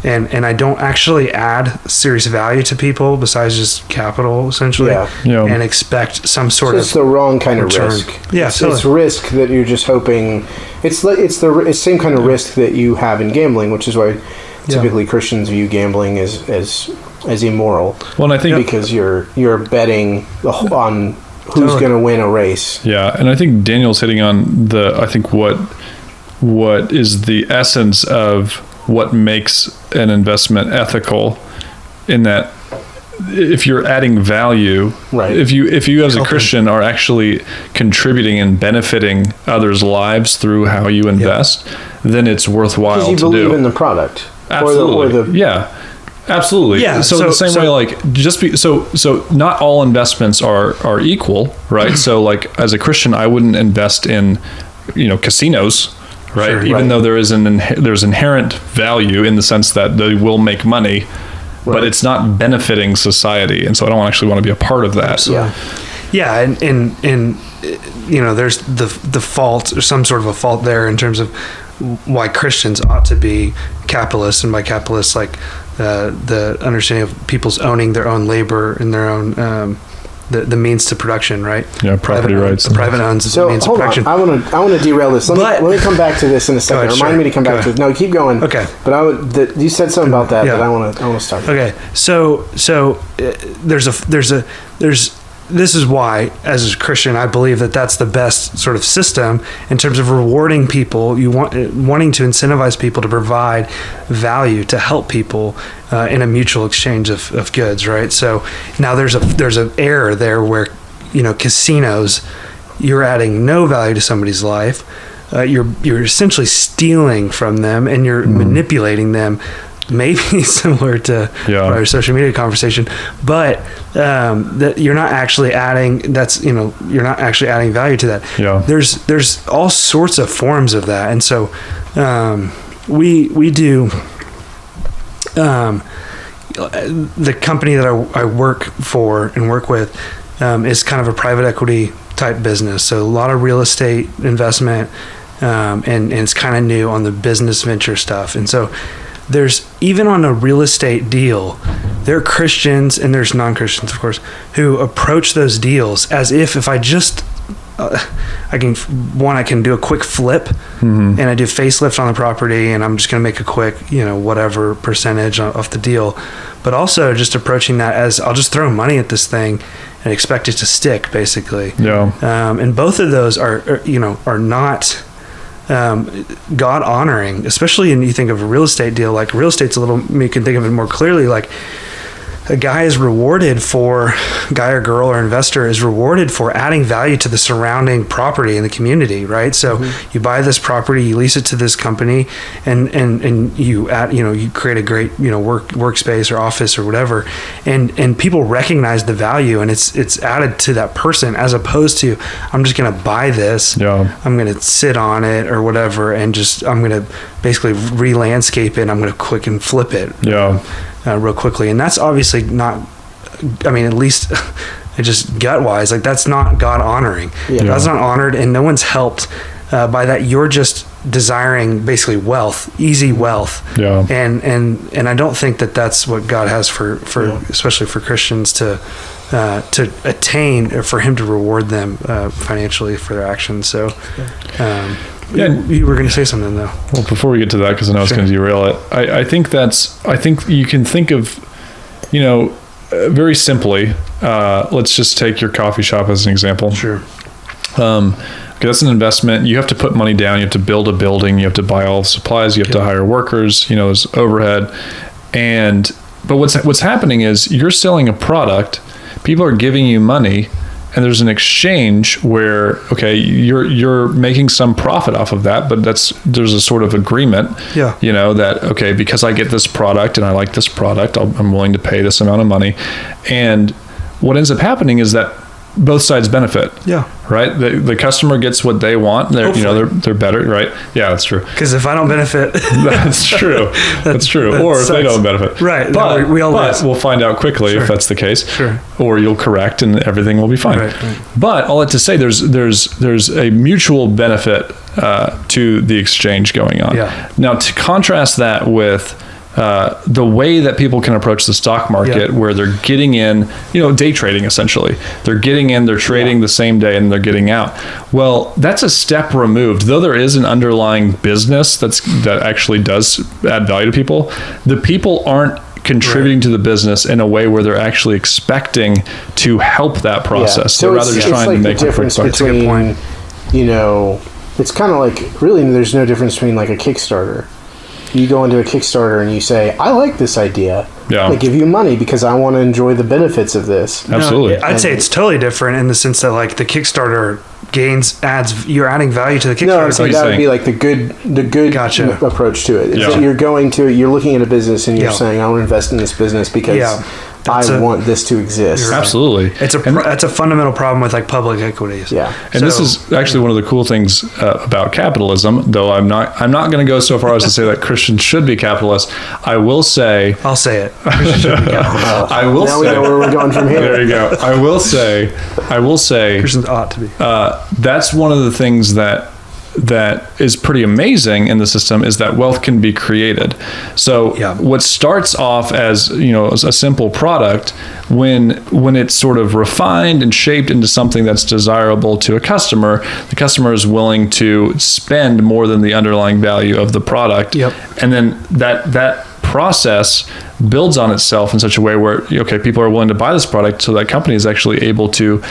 And I don't actually add serious value to people besides just capital, essentially, and expect some sort of. It's the wrong kind return. Of risk. Yeah, it's risk that you're just hoping. It's the same kind of risk that you have in gambling, which is why typically Christians view gambling as immoral. Well, and I think because you're betting on who's going to win a race. Yeah, and I think Daniel's hitting on I think what is the essence of what makes an investment ethical, in that if you're adding value, if you as a Christian are actually contributing and benefiting others' lives through how you invest, then it's worthwhile to do. Because you believe in the product. Absolutely. Absolutely. Yeah. So the same way, like so not all investments are equal, right? So like as a Christian, I wouldn't invest in, casinos. Right. Sure, even though there's inherent value in the sense that they will make money, but it's not benefiting society, and so I don't actually want to be a part of that. And there's the fault, or some sort of a fault there in terms of why Christians ought to be capitalists, and by capitalists like the understanding of people's owning their own labor and their own. The means to production, right? Yeah, property rights. The private owns the means to production. I want to derail this. Let me come back to this in a second. Remind me to come back to it. No, keep going. Okay. But you said something about that, but I want to start. Okay. So there's this is why, as a Christian, I believe that that's the best sort of system in terms of rewarding people. You wanting to incentivize people to provide value to help people in a mutual exchange of goods, right? So now there's an error there where, casinos, you're adding no value to somebody's life. You're essentially stealing from them, and you're manipulating them. Maybe similar to our social media conversation, but that you're not actually adding. You're not actually adding value to that. Yeah. There's all sorts of forms of that, and so we do. The company that I work for and work with is kind of a private equity type business, so a lot of real estate investment, and it's kind of new on the business venture stuff, and so. There's, even on a real estate deal, there are Christians and there's non-Christians, of course, who approach those deals as if I just, I can do a quick flip and I do facelift on the property and I'm just going to make a quick, whatever percentage off the deal. But also just approaching that as I'll just throw money at this thing and expect it to stick, basically. Yeah. And both of those are not... God honoring, especially when you think of a real estate deal. Like real estate's you can think of it more clearly. Like a guy or girl or investor is rewarded for adding value to the surrounding property in the community, right? So you buy this property, you lease it to this company, and you add, you create a great, workspace or office or whatever, and people recognize the value, and it's added to that person, as opposed to, I'm just going to buy this, I'm going to sit on it or whatever, and I'm going to basically re-landscape it, and I'm going to quick and flip it. Real quickly. And that's obviously not, at least just gut wise, like that's not God honoring. God's not honored, and no one's helped by that. You're just desiring basically wealth, easy wealth. And I don't think that that's what God has for especially for Christians to attain, or for him to reward them financially for their actions. So you were going to say something though. Well, before we get to that, because I know it's going to derail it, I think you can think of, very simply, let's just take your coffee shop as an example. Sure. That's an investment. You have to put money down. You have to build a building. You have to buy all the supplies. You have to hire workers. There's overhead. But what's happening is you're selling a product. People are giving you money. And there's an exchange where, you're making some profit off of that, but there's a sort of agreement, that, because I get this product and I like this product, I'm willing to pay this amount of money. And what ends up happening is that both sides benefit. Right. The customer gets what they want. They're better. Right. Yeah, that's true. Because if I don't benefit, that's true. That's true. Or if they don't benefit. Right. But we'll find out quickly if that's the case. Sure. Or you'll correct and everything will be fine. Right. But all that to say, there's a mutual benefit to the exchange going on. Now, to contrast that with the way that people can approach the stock market, where they're getting in, day trading essentially. They're getting in, they're trading the same day, and they're getting out. Well, that's a step removed. Though there is an underlying business that actually does add value to people, the people aren't contributing to the business in a way where they're actually expecting to help that process. So they're rather just trying to make a quick buck. That's a good point. It's kind of like, really, there's no difference between like a Kickstarter. You go into a Kickstarter and you say, I like this idea. I give you money because I want to enjoy the benefits of this. Absolutely. I'd say it's totally different in the sense that like the Kickstarter you're adding value to the Kickstarter. No, so that would be like the good approach to it. So you're going to it, you're looking at a business and you're saying, I want to invest in this business because I want this to I'm Absolutely. That's a fundamental problem with like public equities. And this is actually one of the cool things about capitalism, though I'm not going to go so far as to say that Christians should be capitalists. I'll say it. I will now say. We know where we're going from here. There you go. I will say Christians ought to be. That's one of the things that is pretty amazing in the system, is that wealth can be created. So what starts off as a simple product, when it's sort of refined and shaped into something that's desirable to a customer, the customer is willing to spend more than the underlying value of the product. And then that process builds on itself in such a way where, okay, people are willing to buy this product, so that company is actually able to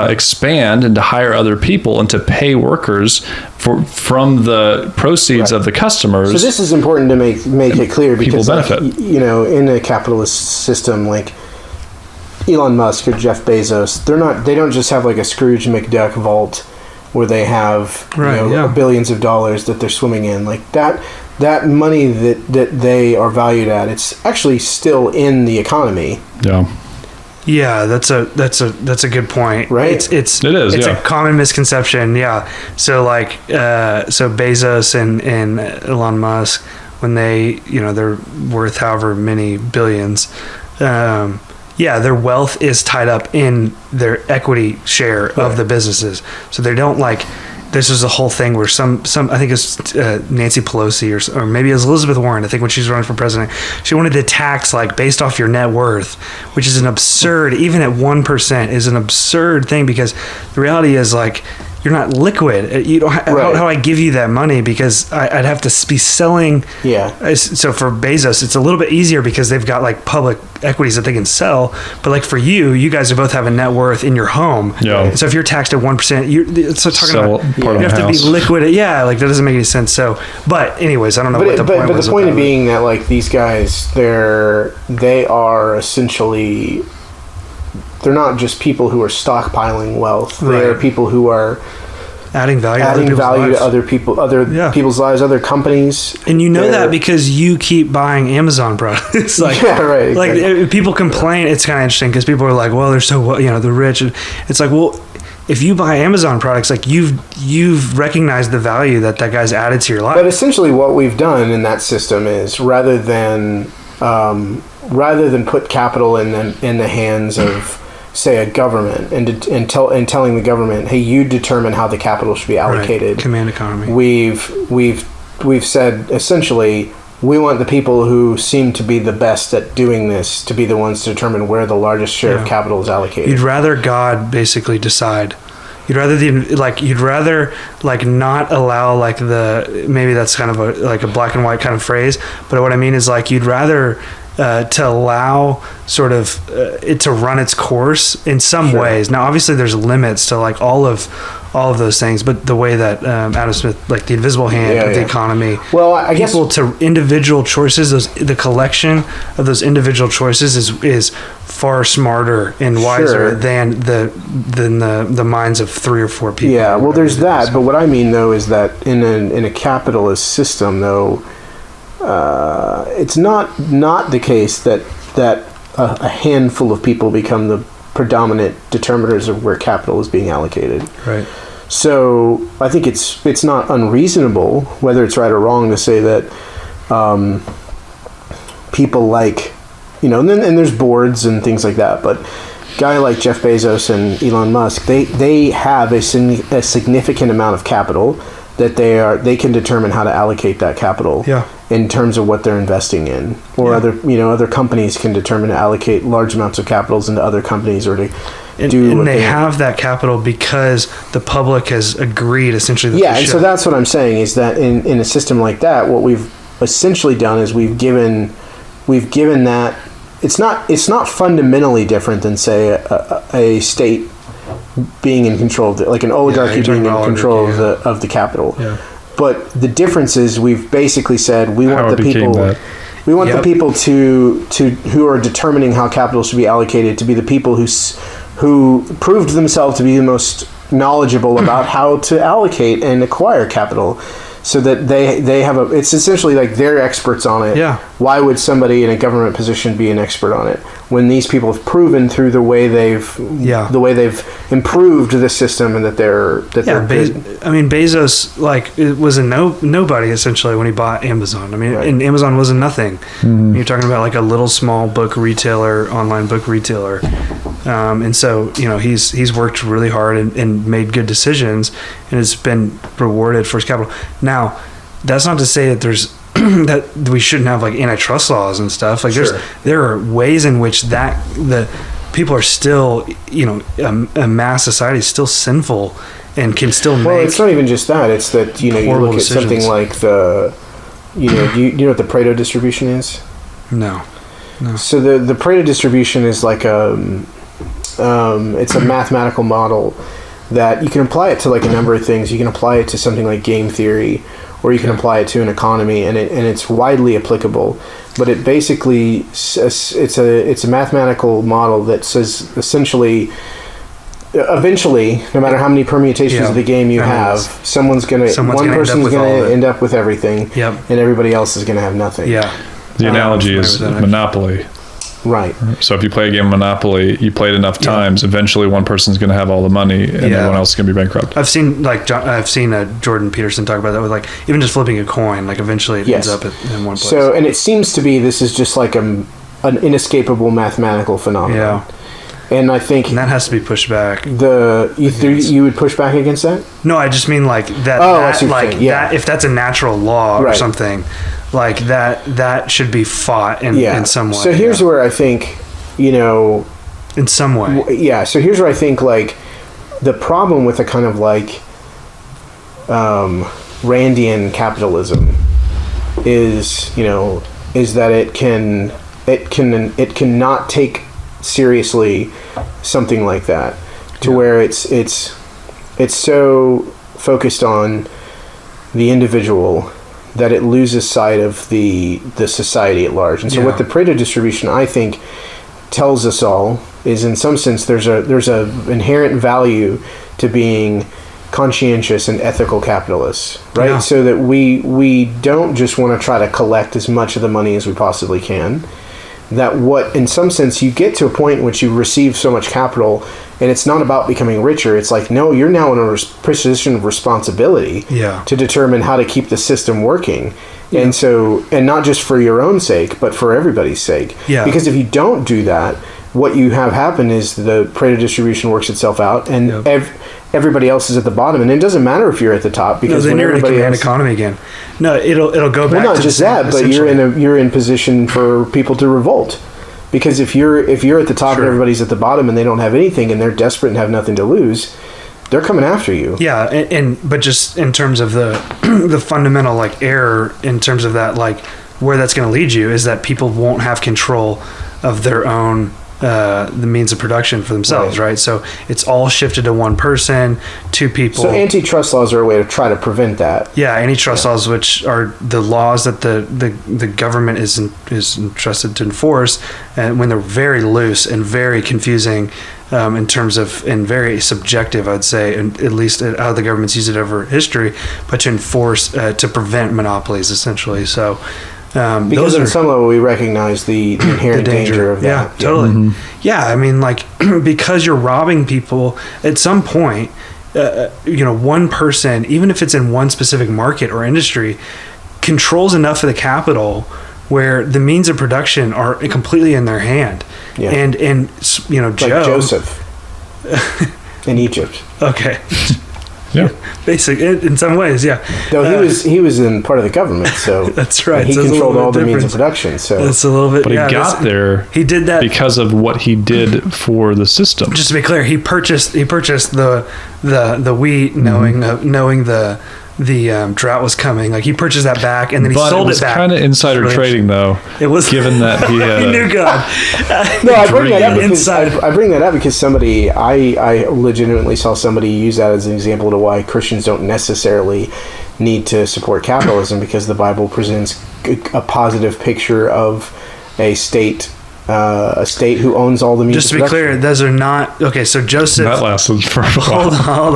expand and to hire other people and to pay workers from the proceeds of the customers. So this is important to make it clear, because people benefit. In a capitalist system like Elon Musk or Jeff Bezos, they don't just have like a Scrooge McDuck vault where they have billions of dollars that they're swimming in. Like that money that they are valued at, it's actually still in the economy. Yeah, that's a good point. Right? It's a common misconception. Yeah. So like so Bezos and Elon Musk, when they're worth however many billions, their wealth is tied up in their equity share of the businesses. So they don't this is a whole thing where some I think it's Nancy Pelosi or maybe it was Elizabeth Warren, I think, when she's running for president, she wanted to tax based off your net worth, which is an absurd, even at 1% is an absurd thing, because the reality is you're not liquid. You don't. How do I give you that money? Because I'd have to be selling. Yeah. So for Bezos, it's a little bit easier because they've got public equities that they can sell. But for you guys both have a net worth in your home. Yeah. So if you're taxed at 1%, you have to be liquid. Yeah. That doesn't make any sense. So, but anyways, I don't know what the point was. But the point of being that these guys, they are essentially. They're not just people who are stockpiling wealth. They're people who are adding value to other people's lives, other companies. And that because you keep buying Amazon products. Exactly. People complain. It's kind of interesting because people are like, well, they're so, they're rich. And it's well, if you buy Amazon products, you've recognized the value that guy's added to your life. But essentially what we've done in that system is rather than put capital in the hands of, say, a government and telling the government, hey, you determine how the capital should be allocated. Right. Command economy. We've said essentially we want the people who seem to be the best at doing this to be the ones to determine where the largest share of capital is allocated. You'd rather God basically decide. You'd rather not allow maybe that's kind of a black and white kind of phrase, but what I mean is you'd rather to allow sort of it to run its course in some ways. Now, obviously, there's limits to all of those things, but the way that Adam Smith, the invisible hand of the economy, I guess to individual choices, the collection of those individual choices is far smarter and wiser than the minds of 3 or 4 people. Yeah, well, there's that, but what I mean though is that in a capitalist system, though. It's not the case that a handful of people become the predominant determiners of where capital is being allocated. Right. So I think it's not unreasonable, whether it's right or wrong, to say that people and there's boards and things like that, but a guy like Jeff Bezos and Elon Musk, they have a significant amount of capital that they can determine how to allocate that capital in terms of what they're investing in, or other companies can determine to allocate large amounts of capitals into other companies or to do. And they have that capital because the public has agreed essentially. So that's what I'm saying is that in a system like that, what we've essentially done is we've given that it's not fundamentally different than say a state being in control of an oligarchy being in control of the capital. Yeah. But the difference is we've basically said we want the people the people who are determining how capital should be allocated to be the people who proved themselves to be the most knowledgeable about how to allocate and acquire capital. So that they have it's essentially they're experts on it. Yeah. Why would somebody in a government position be an expert on it when these people have proven through the way they've improved the system and that they're good? Bezos it was a nobody essentially when he bought Amazon. And Amazon wasn't nothing. Mm-hmm. You're talking about a little small online book retailer. And so he's worked really hard and made good decisions and has been rewarded for his capital. Now, that's not to say that there's that we shouldn't have antitrust laws and stuff. There are ways in which the people are still a mass society is still sinful and can still make. Well, it's not even just that. It's that you look at something like the you know what the Pareto distribution is. No. So the Pareto distribution is like it's a mathematical model that you can apply it to like a number of things. You can apply it to something like game theory, or you can apply it to an economy, and it's widely applicable. But it basically it's a mathematical model that says essentially, eventually, no matter how many permutations of the game you have, one person's gonna end up with everything, and everybody else is gonna have nothing. Yeah. The analogy is Monopoly. Right. So if you play a game of Monopoly, you play it enough times, eventually one person's going to have all the money and everyone else is going to be bankrupt. I've seen Jordan Peterson talk about that with like even just flipping a coin, like eventually it ends up in one place. So, and it seems to be this is just like an inescapable mathematical phenomenon. Yeah. And I think that has to be pushed back. You would push back against that? No, I just mean like that. That if that's a natural law or something, like that should be fought in some way. So here's where I think, in some way. Yeah. So here's where I think like the problem with a kind of like Randian capitalism is that it cannot take seriously something like that where it's so focused on the individual that it loses sight of the society at large. And so what the Pareto distribution I think tells us all is in some sense there's a inherent value to being conscientious and ethical capitalists, right? So that we don't just want to try to collect as much of the money as we possibly can. That in some sense you get to a point in which you receive so much capital and it's not about becoming richer. It's like, no, you're now in a position of responsibility to determine how to keep the system working. Yeah. And not just for your own sake, but for everybody's sake. Yeah. Because if you don't do that, what you have happen is the Pareto distribution works itself out and everybody else is at the bottom, and it doesn't matter if you're at the top because then you're in a command economy again. No, it'll go back. Well, not just that, but you're in position for people to revolt, because if you're at the top and everybody's at the bottom and they don't have anything and they're desperate and have nothing to lose, they're coming after you. Yeah, but just in terms of the the fundamental like error in terms of that, like where that's going to lead you is that people won't have control of their own. The means of production for themselves, right? So it's all shifted to one person, two people. So antitrust laws are a way to try to prevent that. Yeah, antitrust laws, which are the laws that the government is entrusted to enforce, and when they're very loose and very confusing in terms of, and very subjective, I'd say, and at least how the government's used it over history, but to enforce, to prevent monopolies, essentially. So. Because on some level we recognize the inherent danger of that. Yeah, totally. Mm-hmm. Yeah, I mean, like, because you're robbing people, at some point, one person, even if it's in one specific market or industry, controls enough of the capital where the means of production are completely in their hand. Yeah. And Joe... Like Joseph in Egypt. Okay. Yeah, basic in some ways, yeah. No, he was in part of the government, so that's right. He controlled all the means of production. So it's a little bit. But he got there. He did that because of what he did for the system. Just to be clear, he purchased the wheat, knowing the drought was coming. Like he purchased that back, and then he sold it back. Kind of insider trading, though. It was given that he had he knew God. No, I bring that up because somebody I legitimately saw somebody use that as an example to why Christians don't necessarily need to support capitalism, because the Bible presents a positive picture of a state who owns all the means. Just to be clear, those are not okay. So Joseph. That lasted for a while. Hold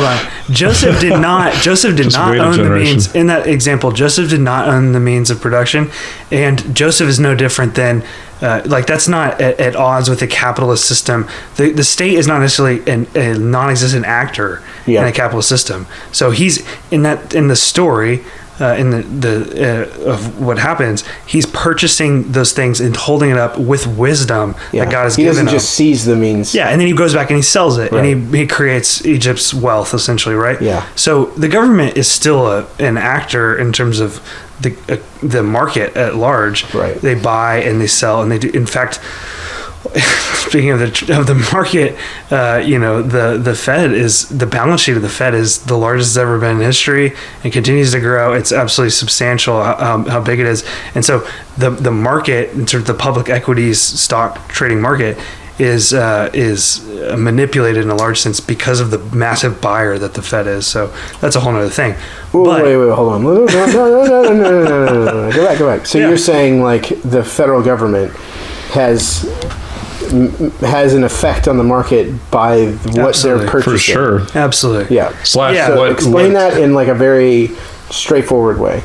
on. Joseph did not own the means in that example. Joseph did not own the means of production, and Joseph is no different than. That's not at odds with the capitalist system. The state is not necessarily a non-existent actor in a capitalist system. So he's in the story. In of what happens, he's purchasing those things and holding it up with wisdom that God has given him. He doesn't just seize the means. Yeah, and then he goes back and he sells it, and he creates Egypt's wealth, essentially, right? Yeah. So the government is still an actor in terms of the market at large. Right. They buy and they sell, and they do. In fact, speaking of the market, the Fed is, the balance sheet of the Fed is the largest it's ever been in history and continues to grow. It's absolutely substantial how big it is. And so the market, in terms of the public equities stock trading market, is manipulated in a large sense because of the massive buyer that the Fed is. So that's a whole other thing. Wait, hold on. No. Go back. So you're saying like the federal government has an effect on the market by what they're purchasing. For sure. Absolutely. Yeah. So explain that in like a very straightforward way.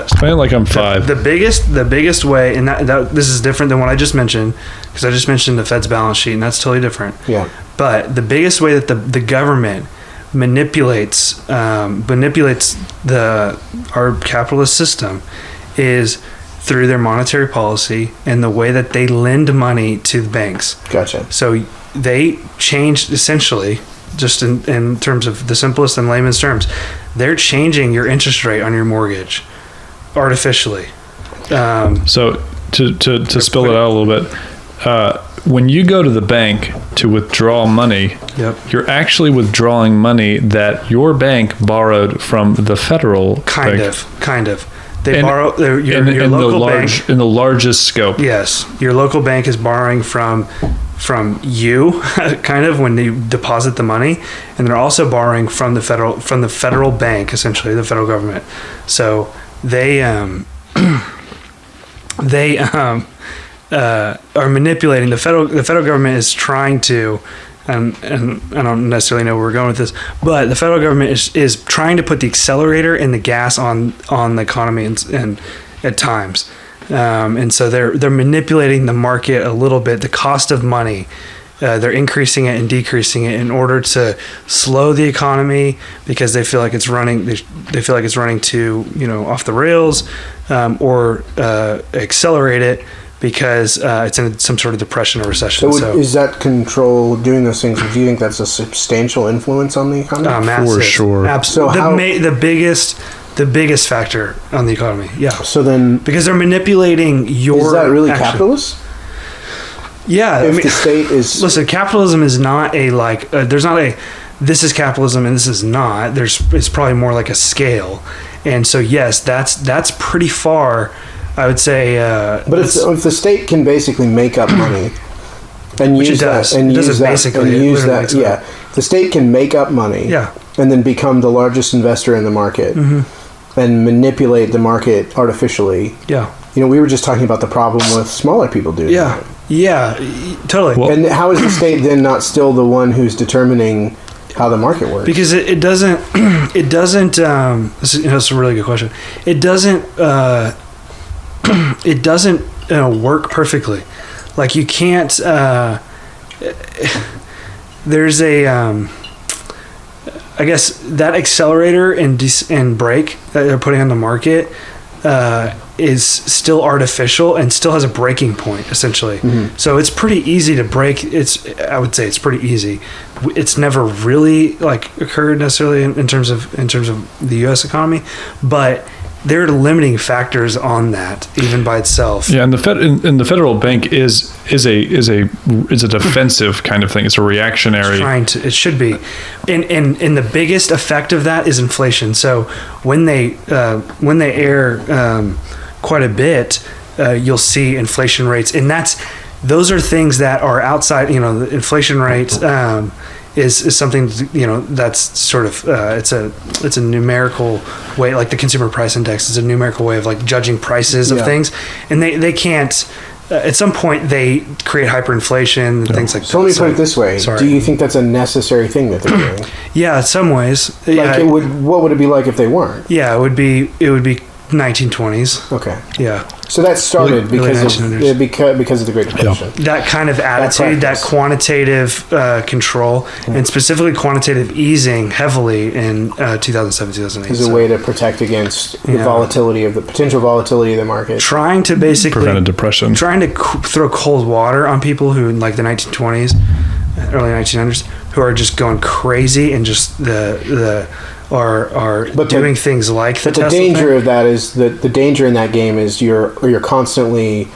Explain like I'm 5. The biggest way, and that this is different than what I just mentioned, because I just mentioned the Fed's balance sheet, and that's totally different. Yeah. But the biggest way that the government manipulates our capitalist system is through their monetary policy and the way that they lend money to the banks. Gotcha. So they changed, essentially, just in terms of the simplest and layman's terms, they're changing your interest rate on your mortgage artificially. So to spill it out a little bit, when you go to the bank to withdraw money, you're actually withdrawing money that your bank borrowed from the federal bank. Kind of. They borrow your local bank in the largest scope. Yes, your local bank is borrowing from you, kind of, when you deposit the money, and they're also borrowing from the federal bank, essentially the federal government. So they are manipulating the federal government is trying to. And I don't necessarily know where we're going with this, but the federal government is trying to put the accelerator and the gas on the economy and at times, and so they're manipulating the market a little bit, the cost of money. They're increasing it and decreasing it in order to slow the economy because they feel like it's running. They feel like it's running too off the rails, or accelerate it because it's in some sort of depression or recession. So is that control doing those things? Do you think that's a substantial influence on the economy? Massive. For sure. Absolutely. The biggest factor on the economy. Yeah. So then, because they're manipulating your. Is that really action. Capitalist? Yeah. If the state is. Listen, capitalism is not a like. There's not a. This is capitalism and this is not. It's probably more like a scale, and so yes, that's pretty far. I would say, but if the state can basically make up money and use that, the state can make up money, and then become the largest investor in the market, and manipulate the market artificially. Yeah, we were just talking about the problem with smaller people doing that. Yeah, totally. Well, and how is the state then not still the one who's determining how the market works? Because it doesn't. This is a really good question. It doesn't. It doesn't work perfectly. Like you can't. There's a. I guess that accelerator and brake that they're putting on the market is still artificial and still has a breaking point essentially. So it's pretty easy to break. I would say it's pretty easy. It's never really like occurred necessarily in terms of the U.S. economy, but there are limiting factors on that even by itself. Yeah, and the federal bank is a defensive kind of thing. It's a reactionary. It should be, and the biggest effect of that is inflation. So when they air quite a bit, you'll see inflation rates, and those are things that are outside. The inflation rate is something that's sort of it's a numerical way, like the consumer price index is a numerical way of like judging prices of things, and they can't at some point they create hyperinflation and things like that. So let me put it this way: do you think that's a necessary thing that they're doing? Yeah, in some ways. Like what would it be like if they weren't? Yeah, it would be 1920s. Okay. Yeah. So that started because of the Great Depression. Yeah. That kind of attitude, that quantitative control, and specifically quantitative easing heavily in 2007, 2008. As a way to protect against the potential volatility of the market. Trying to basically prevent a depression. Trying to throw cold water on people who in like the 1920s, early 1900s, who are just going crazy and just are doing things like the Tesla danger thing. of that is that the danger in that game is you're constantly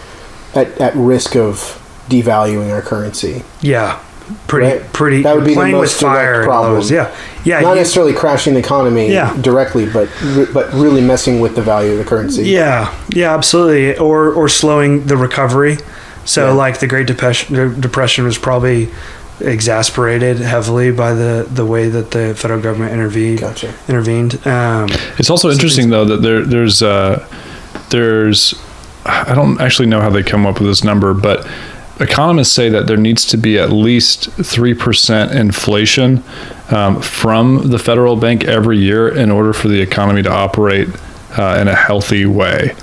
at risk of devaluing our currency. Yeah. Right? Pretty. That would be playing the most with fire. problem. Yeah. Not necessarily crashing the economy directly, but really messing with the value of the currency. Yeah, absolutely. Or slowing the recovery. So like the Great Depression was probably exasperated heavily by the way that the federal government intervened. It's also interesting though that there's I don't actually know how they come up with this number, but economists say that there needs to be at least 3% inflation from the federal bank every year in order for the economy to operate in a healthy way.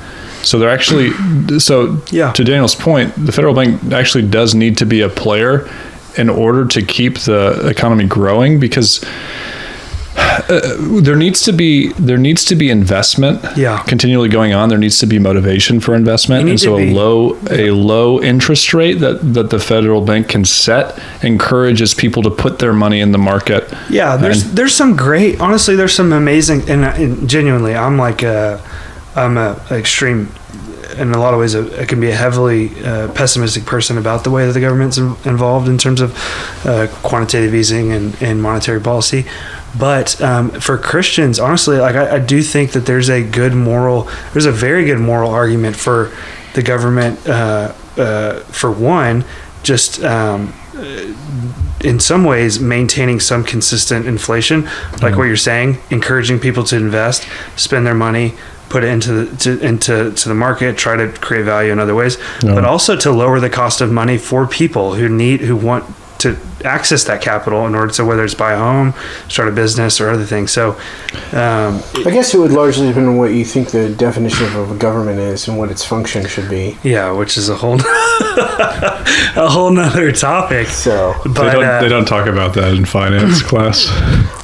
So they're actually, to Daniel's point, the federal bank actually does need to be a player in order to keep the economy growing, because there needs to be investment continually going on. There needs to be motivation for investment, and so a low interest rate that the federal bank can set encourages people to put their money in the market. Yeah, there's some great, honestly, there's some amazing, and genuinely, I'm a extreme, in a lot of ways, I can be a heavily pessimistic person about the way that the government's involved in terms of quantitative easing and monetary policy. But for Christians, honestly, like I do think that there's a very good moral argument for the government. For one, just in some ways maintaining some consistent inflation, like what you're saying, encouraging people to invest, spend their money, put it into the market, try to create value in other ways, but also to lower the cost of money for people who want to access that capital in order to, whether it's buy a home, start a business, or other things. So I guess it would largely depend on what you think the definition of a government is and what its function should be. Yeah, which is a whole nother topic. So, but they don't talk about that in finance class.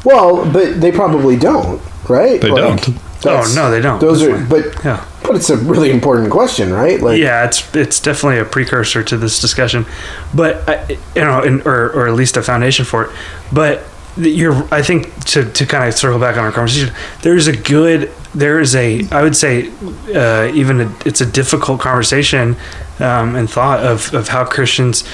Well, but they probably don't, right? They don't. Oh no, they don't. But it's a really important question, right? Like, yeah, it's definitely a precursor to this discussion, but or at least a foundation for it. But I think to kind of circle back on our conversation, I would say it's a difficult conversation and thought of how Christians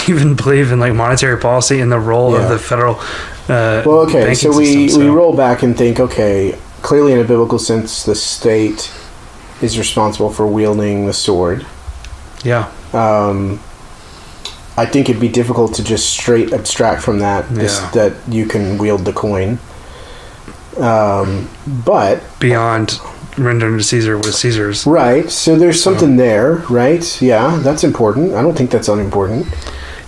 even believe in like monetary policy and the role of the federal. Banking so we roll back and think, okay, clearly in a biblical sense, the state is responsible for wielding the sword. Yeah. I think it'd be difficult to just straight abstract from that that you can wield the coin. But beyond rendering to Caesar what is Caesar's. Right. So there's something there, right? Yeah, that's important. I don't think that's unimportant.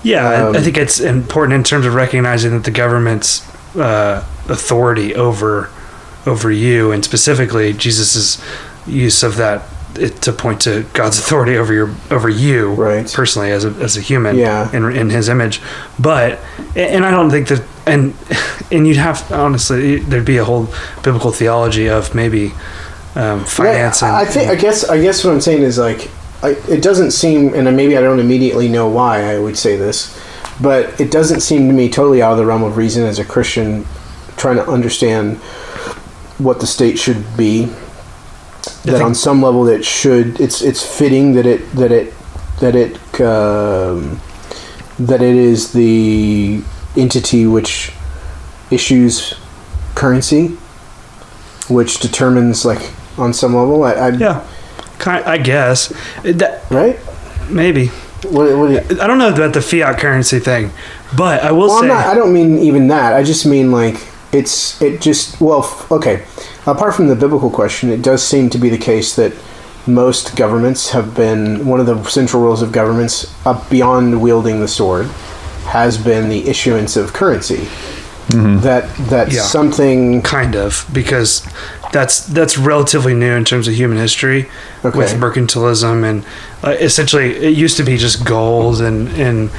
Yeah, I think it's important in terms of recognizing that the government's authority over you, and specifically Jesus's use of that to point to God's authority over you personally as a human in his image. But and I don't think that and you'd have, honestly, there'd be a whole biblical theology of maybe finance. I guess what I'm saying is like it doesn't seem, and maybe I don't immediately know why I would say this, but it doesn't seem to me totally out of the realm of reason as a Christian trying to understand what the state should be. That on some level it's fitting that it is the entity which issues currency, which determines, like, on some level. I guess right? Maybe. What I don't know about the fiat currency thing, but I will say I don't mean even that. I just mean like apart from the biblical question, it does seem to be the case that most governments have been, one of the central roles of governments, up beyond wielding the sword, has been the issuance of currency. Mm-hmm. That's something kind of, because that's relatively new in terms of human history with mercantilism, and essentially it used to be just gold and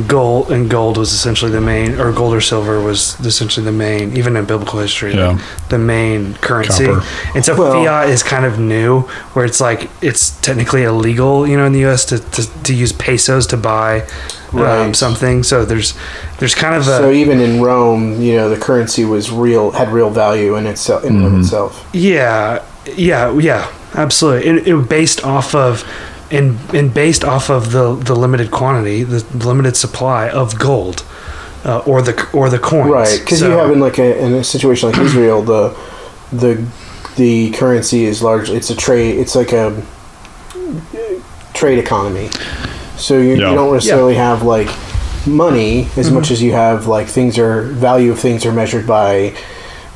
gold was essentially the main, or gold or silver was essentially the main, even in biblical history, the main currency. Copper. And so fiat is kind of new, where it's like it's technically illegal, in the U.S. to use pesos to buy something. So there's kind of so even in Rome, the currency was had real value in itself, in and of itself. Yeah, absolutely. It based off of and based off of the limited quantity, the limited supply of gold, or the coins. Right, because you have in a situation like Israel, the currency is largely it's a trade. It's like a trade economy. So you don't necessarily have like money as much as you have like value of things are measured by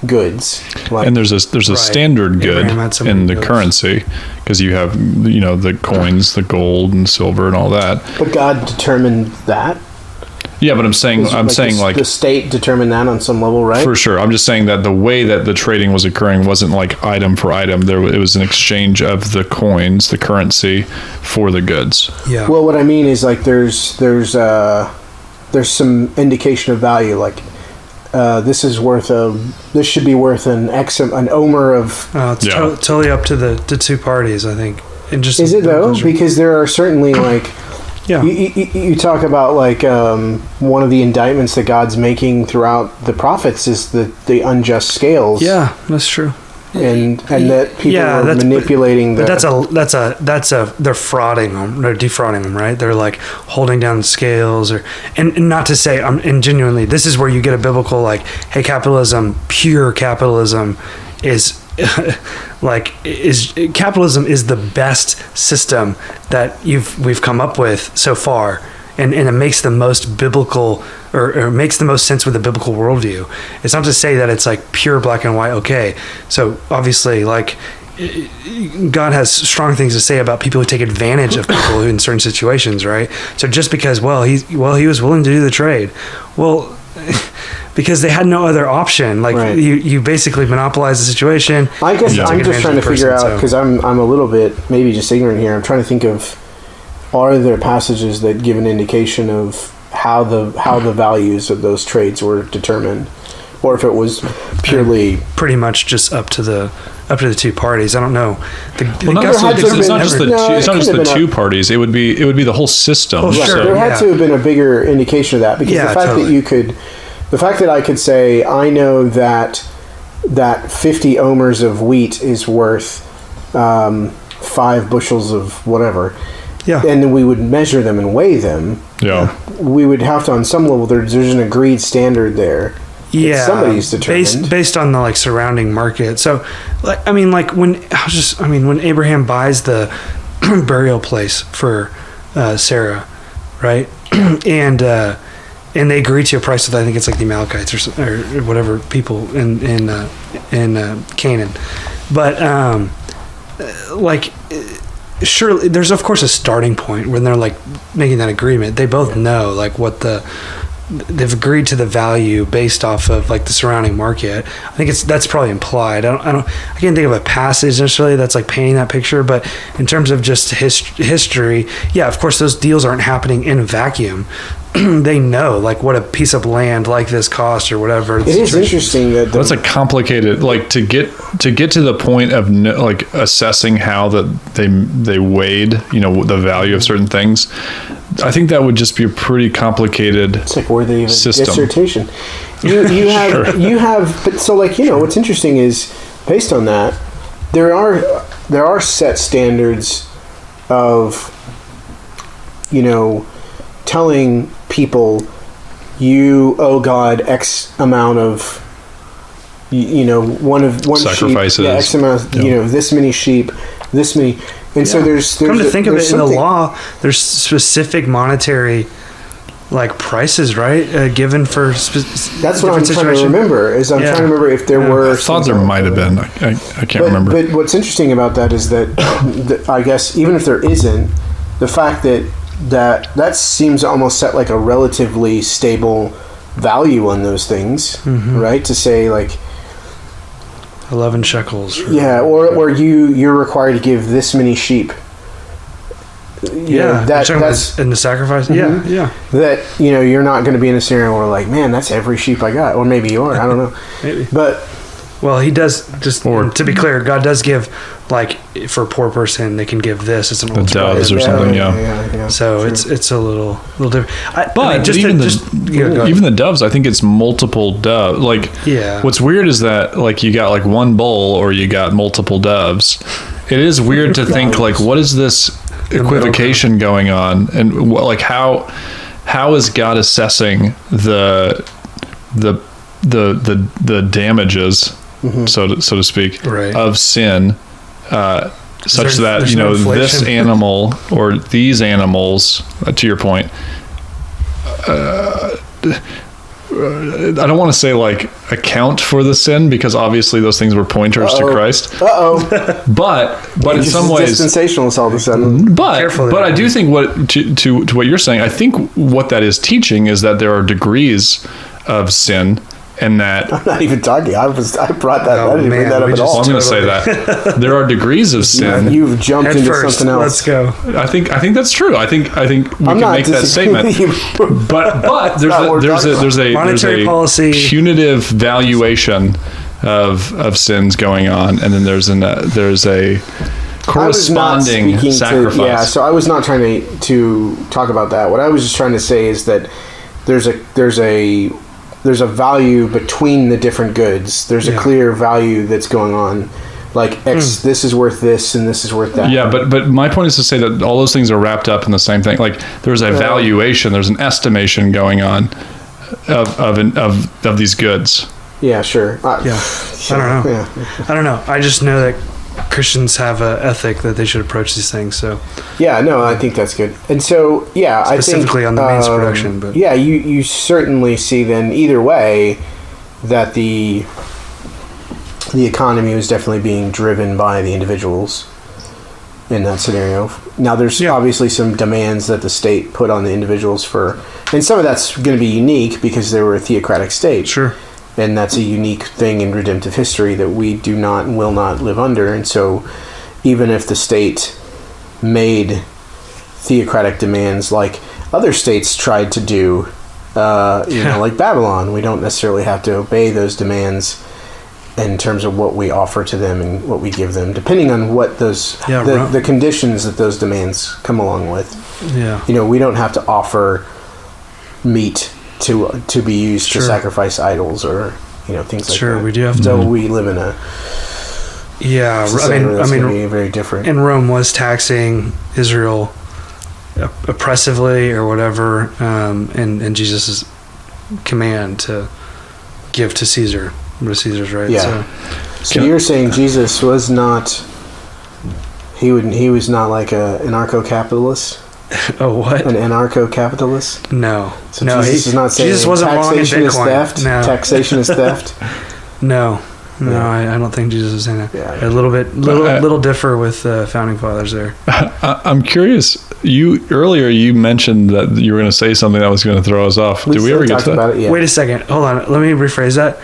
goods. Like, and there's a standard good in the currency, because you have the coins, the gold and silver and all that. But God determined that. Yeah, but I'm saying the state determined that on some level, right? For sure. I'm just saying that the way that the trading was occurring wasn't like item for item. It was an exchange of the coins, the currency, for the goods. Yeah. Well, what I mean is like there's some indication of value, like this should be worth an omer of. It's totally up to the two parties, I think. And just is it though? Because there are certainly like. Yeah. You talk about like one of the indictments that God's making throughout the prophets is the unjust scales. Yeah, that's true. And that people are manipulating. But that's they're frauding them. They're defrauding them, right? They're like holding down the scales, and not to say and genuinely, this is where you get a biblical like, hey, pure capitalism is. Capitalism is the best system that we've come up with so far, and it makes the most biblical or makes the most sense with the biblical worldview. It's not to say that it's like pure black and white. Okay, so obviously like God has strong things to say about people who take advantage of people in certain situations, right? So just because he was willing to do the trade, because they had no other option. Like right. you basically monopolize the situation. I guess I'm just trying to figure out, because I'm a little bit maybe just ignorant here. I'm trying to think of, are there passages that give an indication of how the values of those trades were determined, or if it was purely pretty much just up to the two parties. I don't know. It's not just the two parties. It would be the whole system. Well, sure. There had to have been a bigger indication of that, because the fact that I could say, I know that 50 omers of wheat is worth 5 bushels of whatever, and then we would measure them and weigh them. Yeah, we would have to, on some level, there's an agreed standard there. Yeah, somebody's determined based on the like surrounding market. So, when Abraham buys the burial place for Sarah, right, and they agree to a price with, I think it's like the Amalekites or whatever people in Canaan, but surely there's of course a starting point when they're like making that agreement. They both know like what they've agreed to the value based off of like the surrounding market. I think that's probably implied. I can't think of a passage necessarily that's like painting that picture, but in terms of just history, yeah, of course those deals aren't happening in a vacuum. They know like what a piece of land like this costs or whatever. It is interesting that that's a complicated, like to get to the point of like assessing how that they weighed the value of certain things. I think that would just be a pretty complicated. It's like worthy of a system. Dissertation. You have sure. You have, but so like what's interesting is based on that there are set standards of telling people you owe God X amount of one sacrifices, sheep, X amount, this many sheep, this many. And so there's come to think of it, in the law, there's specific monetary like prices, right? Given for that's what I'm trying to remember. I'm trying to remember if there were. I thought there might have been. I can't remember. But what's interesting about that is that I guess even if there isn't, the fact that seems to almost set like a relatively stable value on those things, right? To say like 11 shekels. Or you're required to give this many sheep. That's in the sacrifice. Mm-hmm. Yeah. That you're not going to be in a scenario where like, man, that's every sheep I got, or maybe you are. I don't know. Maybe. But he does just. To be clear, God does give, like for a poor person, they can give this as an the doves or something. Yeah. So true. It's a little different. But even the doves, I think it's multiple doves. Like, what's weird is that like you got like one bull or you got multiple doves, It is weird to think like, what is this equivocation going on, and like how is God assessing the damages, so to speak, of sin, such that this animal or these animals, to your point, I don't want to say like account for the sin, because obviously those things were pointers to Christ. But in some ways dispensationalists all of a sudden. But I do think what to what you're saying, I think what that is teaching is that there are degrees of sin. And that I'm not even talking. I brought that. I didn't bring that up at all. I'm going to say that there are degrees of sin. You've jumped into something else. Let's go. I think that's true. I think we can make that statement. But there's a monetary policy, punitive valuation of sins going on, and then there's a corresponding sacrifice. So I was not trying to talk about that. What I was just trying to say is that there's a value between the different goods. There's a clear value that's going on. Like this is worth this and this is worth that. Yeah, but my point is to say that all those things are wrapped up in the same thing. Like there's a valuation, there's an estimation going on of these goods. Yeah, sure. I don't know. Yeah. I don't know. I just know that Christians have an ethic that they should approach these things. So yeah, no, I think that's good. And so specifically on the means production, but yeah, you certainly see then either way that the economy was definitely being driven by the individuals in that scenario. Now there's obviously some demands that the state put on the individuals and some of that's going to be unique because they were a theocratic state. Sure. And that's a unique thing in redemptive history that we do not and will not live under. And so even if the state made theocratic demands like other states tried to do, like Babylon, we don't necessarily have to obey those demands in terms of what we offer to them and what we give them, depending on what those the conditions that those demands come along with. Yeah. We don't have to offer meat to be used to sacrifice idols or things like that. Sure, we do have to. So we live in a I mean, very different. And Rome was taxing Israel oppressively or whatever, and Jesus' command to give to Caesar what Caesar's right. Yeah. So you're saying Jesus was not. He was not like an anarcho-capitalist. Oh, what? An anarcho-capitalist? No. So Jesus is not saying Jesus wasn't taxation is theft? No. Taxation is theft? No. I don't think Jesus was saying that. Yeah. A little differ with founding fathers there. I'm curious. Earlier you mentioned that you were going to say something that was going to throw us off. Did we ever get to that? About it, Wait a second. Hold on. Let me rephrase that.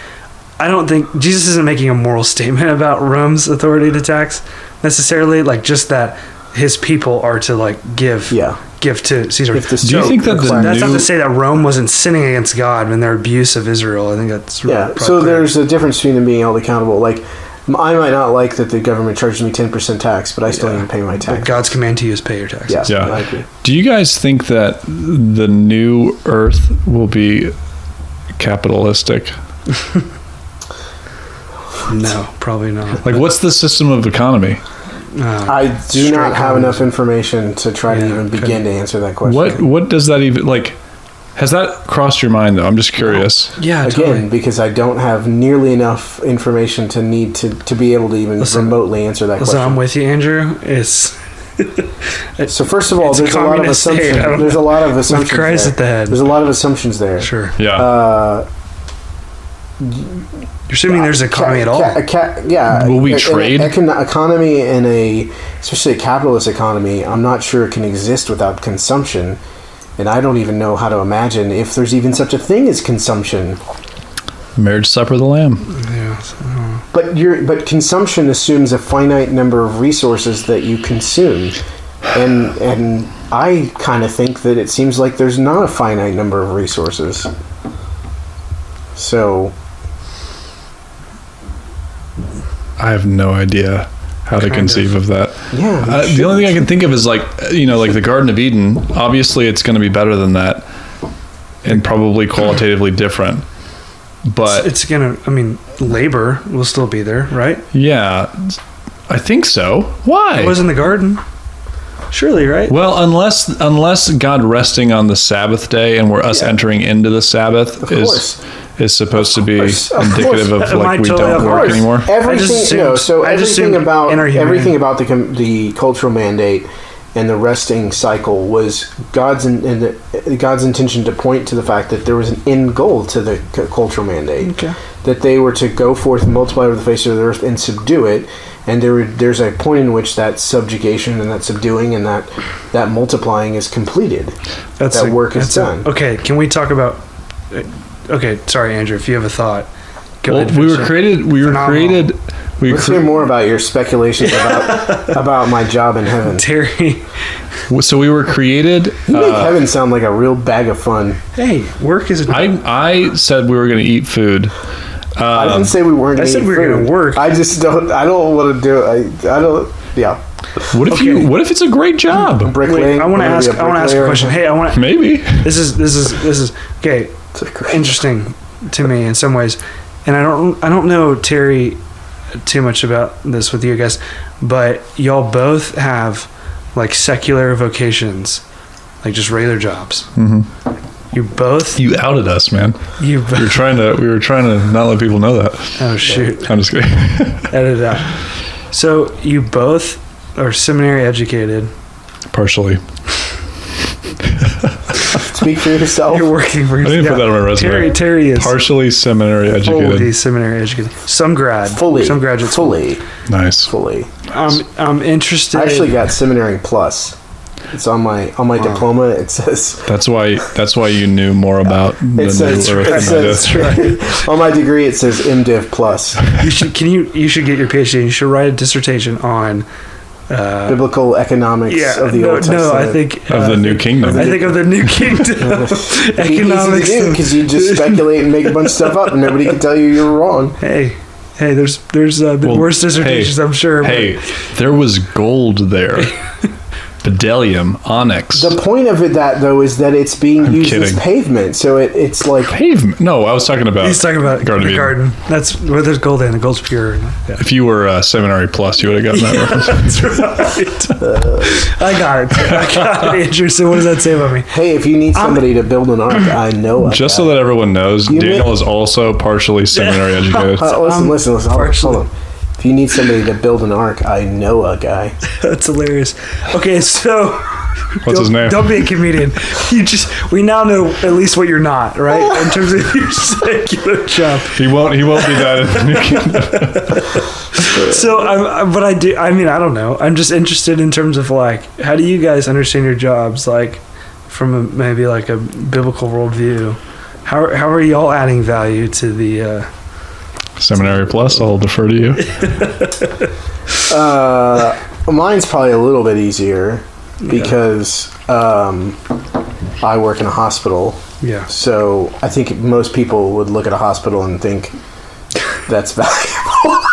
I don't think Jesus isn't making a moral statement about Rome's authority to tax necessarily. Like just that his people are to like give to Caesar. Do you think that that's not to say that Rome wasn't sinning against God in their abuse of Israel? I think that's really So there's a difference between them being held accountable. Like I might not like that the government charges me 10% tax, but I still need to pay my tax. But God's command to you is pay your taxes. Yeah, I agree. Do you guys think that the new Earth will be capitalistic? No, probably not. Like, what's the system of economy? I do not have enough information to try to even begin to answer that question. What does that even like? Has that crossed your mind though? I'm just curious. Yeah, again, totally. Because I don't have nearly enough information to need to be able to even remotely answer that question. I'm with you, Andrew. So first of all, there's a lot of assumptions. There's a lot of assumptions. With Christ at the head. There's a lot of assumptions there. Sure. Yeah. You're assuming there's an economy at all? Yeah. Will we trade? Economy in especially a capitalist economy, I'm not sure it can exist without consumption. And I don't even know how to imagine if there's even such a thing as consumption. Marriage supper of the Lamb. Yeah. But consumption assumes a finite number of resources that you consume. And I kind of think that it seems like there's not a finite number of resources. So I have no idea how to conceive of that. Yeah. The only thing I can think of is like the Garden of Eden. Obviously, it's going to be better than that, and probably qualitatively different. But it's gonna. I mean, labor will still be there, right? Yeah. I think so. Why? It was in the garden. Surely, right? Well, unless God resting on the Sabbath day and we're us entering into the Sabbath is supposed to be indicative of like we don't work anymore. Everything about the cultural mandate and the resting cycle was God's intention to point to the fact that there was an end goal to the cultural mandate. Okay. That they were to go forth and multiply over the face of the earth and subdue it. And there's a point in which that subjugation and that subduing and that multiplying is completed. That work is done. Okay, can we talk about... Okay, sorry, Andrew, if you have a thought. Go ahead. Let's hear more about your speculations about my job in heaven. Terry. So we were created... You make heaven sound like a real bag of fun. Hey, work is... I said we were going to eat food. I didn't say we weren't going to eat food. I said we were going to work. I don't want to do it. I don't... Yeah. What if it's a great job? Wait, I want to ask a question. Hey, I want to... Maybe. This is... Okay. Interesting to me in some ways. And I don't know, Terry, too much about this with you guys, but y'all both have like secular vocations, like just regular jobs. Mm-hmm. You outed us, man. We were trying to not let people know that. Oh shoot. I'm just kidding. Edit it out. So you both are seminary educated. Partially. Speak for yourself. You're working for yourself. I didn't put that on my resume. Terry is partially seminary educated. Fully seminary educated. Some graduates. Fully. Nice. Fully. I'm interested. I actually got seminary plus. It's on my diploma. It says. That's why you knew more about the new earth than I did. On my degree, it says MDiv plus. You should get your PhD. You should write a dissertation on. Biblical economics of the Old Testament. No, I think of the New Kingdom. I think of the New Kingdom. Economics, because you just speculate and make a bunch of stuff up, and nobody can tell you you're wrong. Hey, there's been worse dissertations, I'm sure. Hey, there was gold there. Bdellium, onyx. The point of it, is that it's being used as pavement. So it's like pavement. No, I was talking about. He's talking about the garden. That's where there's gold in. The gold's pure. Yeah. If you were seminary plus, you would have gotten that reference. That's right. I got it, Andrew. So what does that say about me? Hey, if you need somebody to build an ark, I know. Just so that everyone knows, Daniel is also partially seminary educated. Listen. Hold on. If you need somebody to build an ark, I know a guy. That's hilarious. Okay, so what's his name? Don't be a comedian. We now know at least what you're not, right? In terms of your secular job. He won't be that in the New Kingdom. So, I don't know. I'm just interested in terms of like, how do you guys understand your jobs, like from maybe like a biblical worldview? How are y'all adding value to the seminary plus? I'll defer to you. Mine's probably a little bit easier because I work in a hospital. Yeah. So I think most people would look at a hospital and think that's valuable.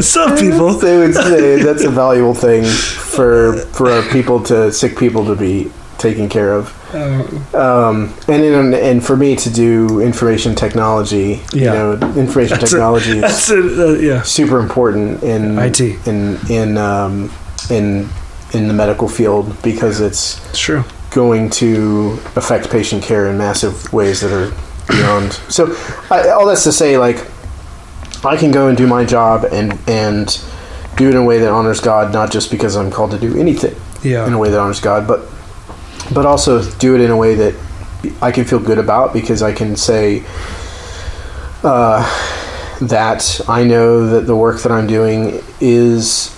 Some people, they would say that's a valuable thing for sick people to be taken care of. And for me to do information technology, information technology is super important in IT, in the medical field, because it's true going to affect patient care in massive ways that are beyond. So all that's to say, like, I can go and do my job and do it in a way that honors God, not just because I'm called to do anything in a way that honors God, but also do it in a way that I can feel good about, because I can say that I know that the work that I'm doing is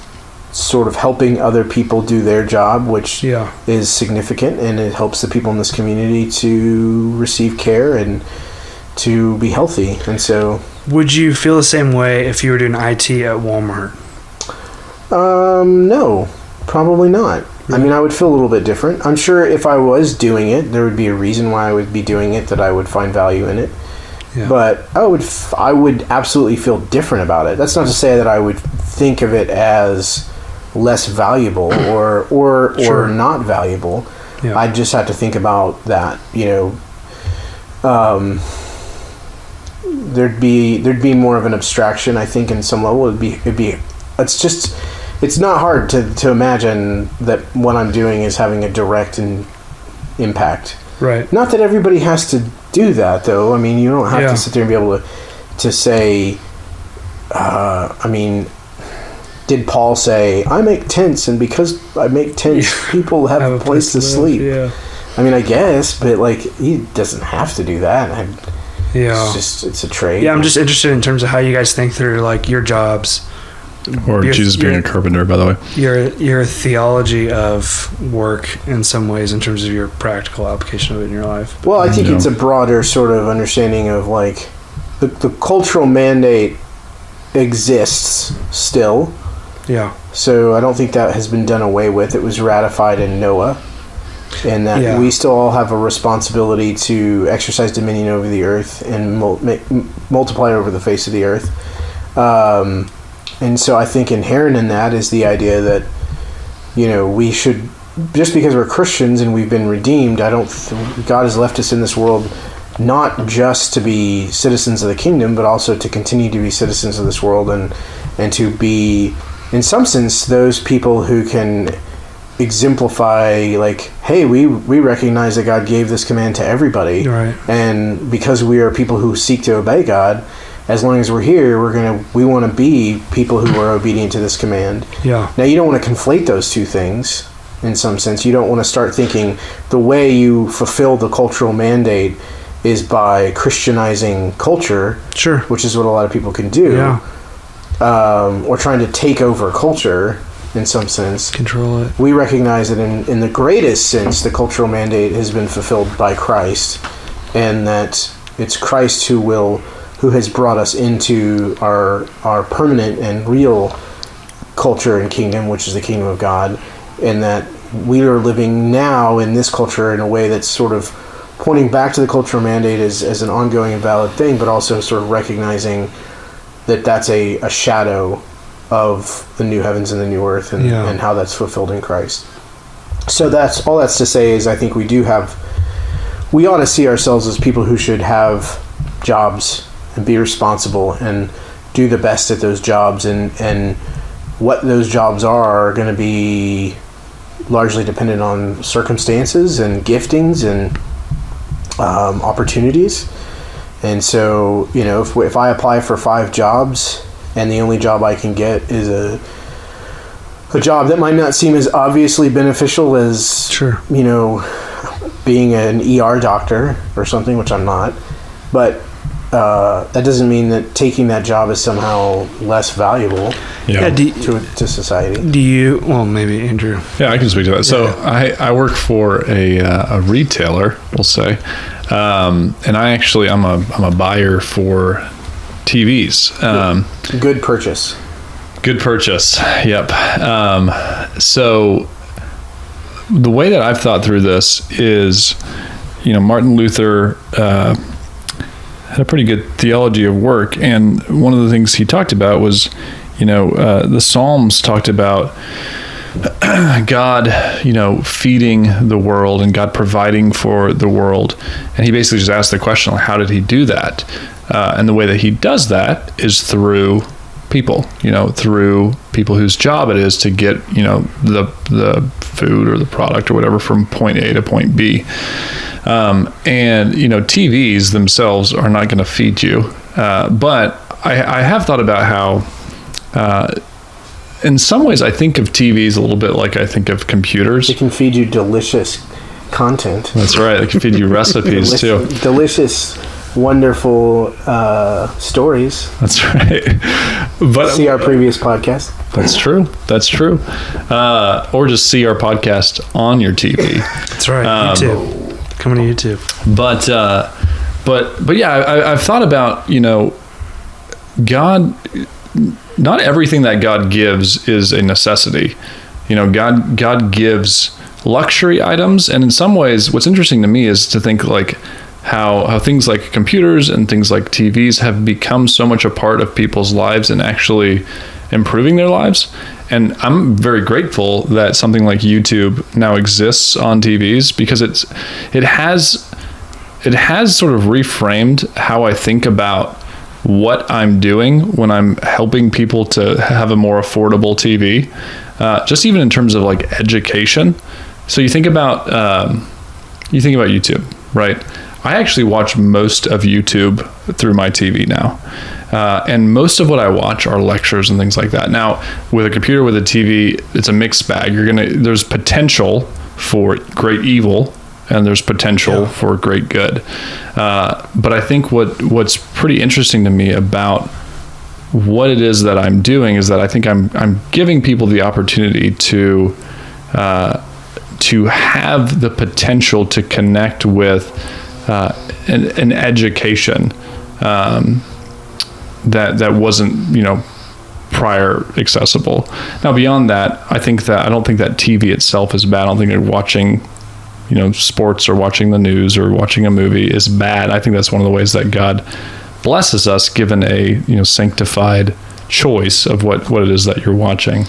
sort of helping other people do their job, which is significant, and it helps the people in this community to receive care and to be healthy. And so, would you feel the same way if you were doing IT at Walmart? No, probably not. I mean, I would feel a little bit different. I'm sure if I was doing it, there would be a reason why I would be doing it, that I would find value in it. Yeah. But I would absolutely feel different about it. That's not to say that I would think of it as less valuable or not valuable. Yeah. I just have to think about that, there'd be more of an abstraction, I think, in some level. It's not hard to imagine that what I'm doing is having a direct impact. Right. Not that everybody has to do that, though. I mean, you don't have to sit there and be able to say, did Paul say, I make tents, and because I make tents, people have a place to sleep? Yeah. I mean, I guess, but like, he doesn't have to do that. It's a trade. Yeah, I'm just interested in terms of how you guys think through like your jobs. Or Jesus being a carpenter, by the way. Your theology of work in some ways in terms of your practical application of it in your life. Well, I think it's a broader sort of understanding of like the cultural mandate exists still. Yeah. So I don't think that has been done away with. It was ratified in Noah. And that we still all have a responsibility to exercise dominion over the earth and multiply over the face of the earth. And so I think inherent in that is the idea that, we should, just because we're Christians and we've been redeemed, God has left us in this world not just to be citizens of the kingdom, but also to continue to be citizens of this world and to be, in some sense, those people who can exemplify, like, hey, we recognize that God gave this command to everybody, right? And because we are people who seek to obey God, as long as we're here, we want to be people who are obedient to this command. Yeah. Now, you don't want to conflate those two things. In some sense, you don't want to start thinking the way you fulfill the cultural mandate is by Christianizing culture, sure, which is what a lot of people can do, or trying to take over culture. In some sense, control it. We recognize that in the greatest sense, the cultural mandate has been fulfilled by Christ, and that it's Christ who has brought us into our permanent and real culture and kingdom, which is the kingdom of God, and that we are living now in this culture in a way that's sort of pointing back to the cultural mandate as an ongoing and valid thing, but also sort of recognizing that that's a shadow of the new heavens and the new earth and how that's fulfilled in Christ. So that's all that's to say is I think we ought to see ourselves as people who should have jobs and be responsible and do the best at those jobs, and what those jobs are going to be largely dependent on circumstances and giftings and opportunities. And so, if I apply for 5 jobs and the only job I can get is a job that might not seem as obviously beneficial as, being an ER doctor or something, which I'm not, but that doesn't mean that taking that job is somehow less valuable to society. Do you? Well, maybe Andrew. Yeah, I can speak to that. So I work for a retailer, we'll say, and I'm a buyer for TVs. Good purchase. Good purchase. Yep. So the way that I've thought through this is, Martin Luther had a pretty good theology of work, and one of the things he talked about was, the Psalms talked about God, feeding the world and God providing for the world, and he basically just asked the question, like, how did he do that? And the way that he does that is through people, through people whose job it is to get, the food or the product or whatever from point A to point B. And, TVs themselves are not going to feed you. But I have thought about how, in some ways, I think of TVs a little bit like I think of computers. They can feed you delicious content. That's right. They can feed you recipes too. Delicious, wonderful stories. That's right. But see our previous podcast. That's true. Or just see our podcast on your TV. That's right. YouTube. Coming to YouTube. But yeah, I've thought about, God. Not everything that God gives is a necessity. God gives luxury items, and in some ways, what's interesting to me is to think like how things like computers and things like TVs have become so much a part of people's lives and actually improving their lives. And I'm very grateful that something like YouTube now exists on TVs, because it has sort of reframed how I think about what I'm doing when I'm helping people to have a more affordable TV, just even in terms of like education. So you think about YouTube, right? I actually watch most of YouTube through my TV now. And most of what I watch are lectures and things like that. Now, with a computer, with a TV, it's a mixed bag. There's potential for great evil, and there's potential for great good. But I think what's pretty interesting to me about what it is that I'm doing is that I think I'm giving people the opportunity to have the potential to connect with an education that wasn't, prior accessible. Now, beyond that, I don't think that TV itself is bad. I don't think that watching, sports or watching the news or watching a movie is bad. I think that's one of the ways that God blesses us, given a, sanctified choice of what it is that you're watching.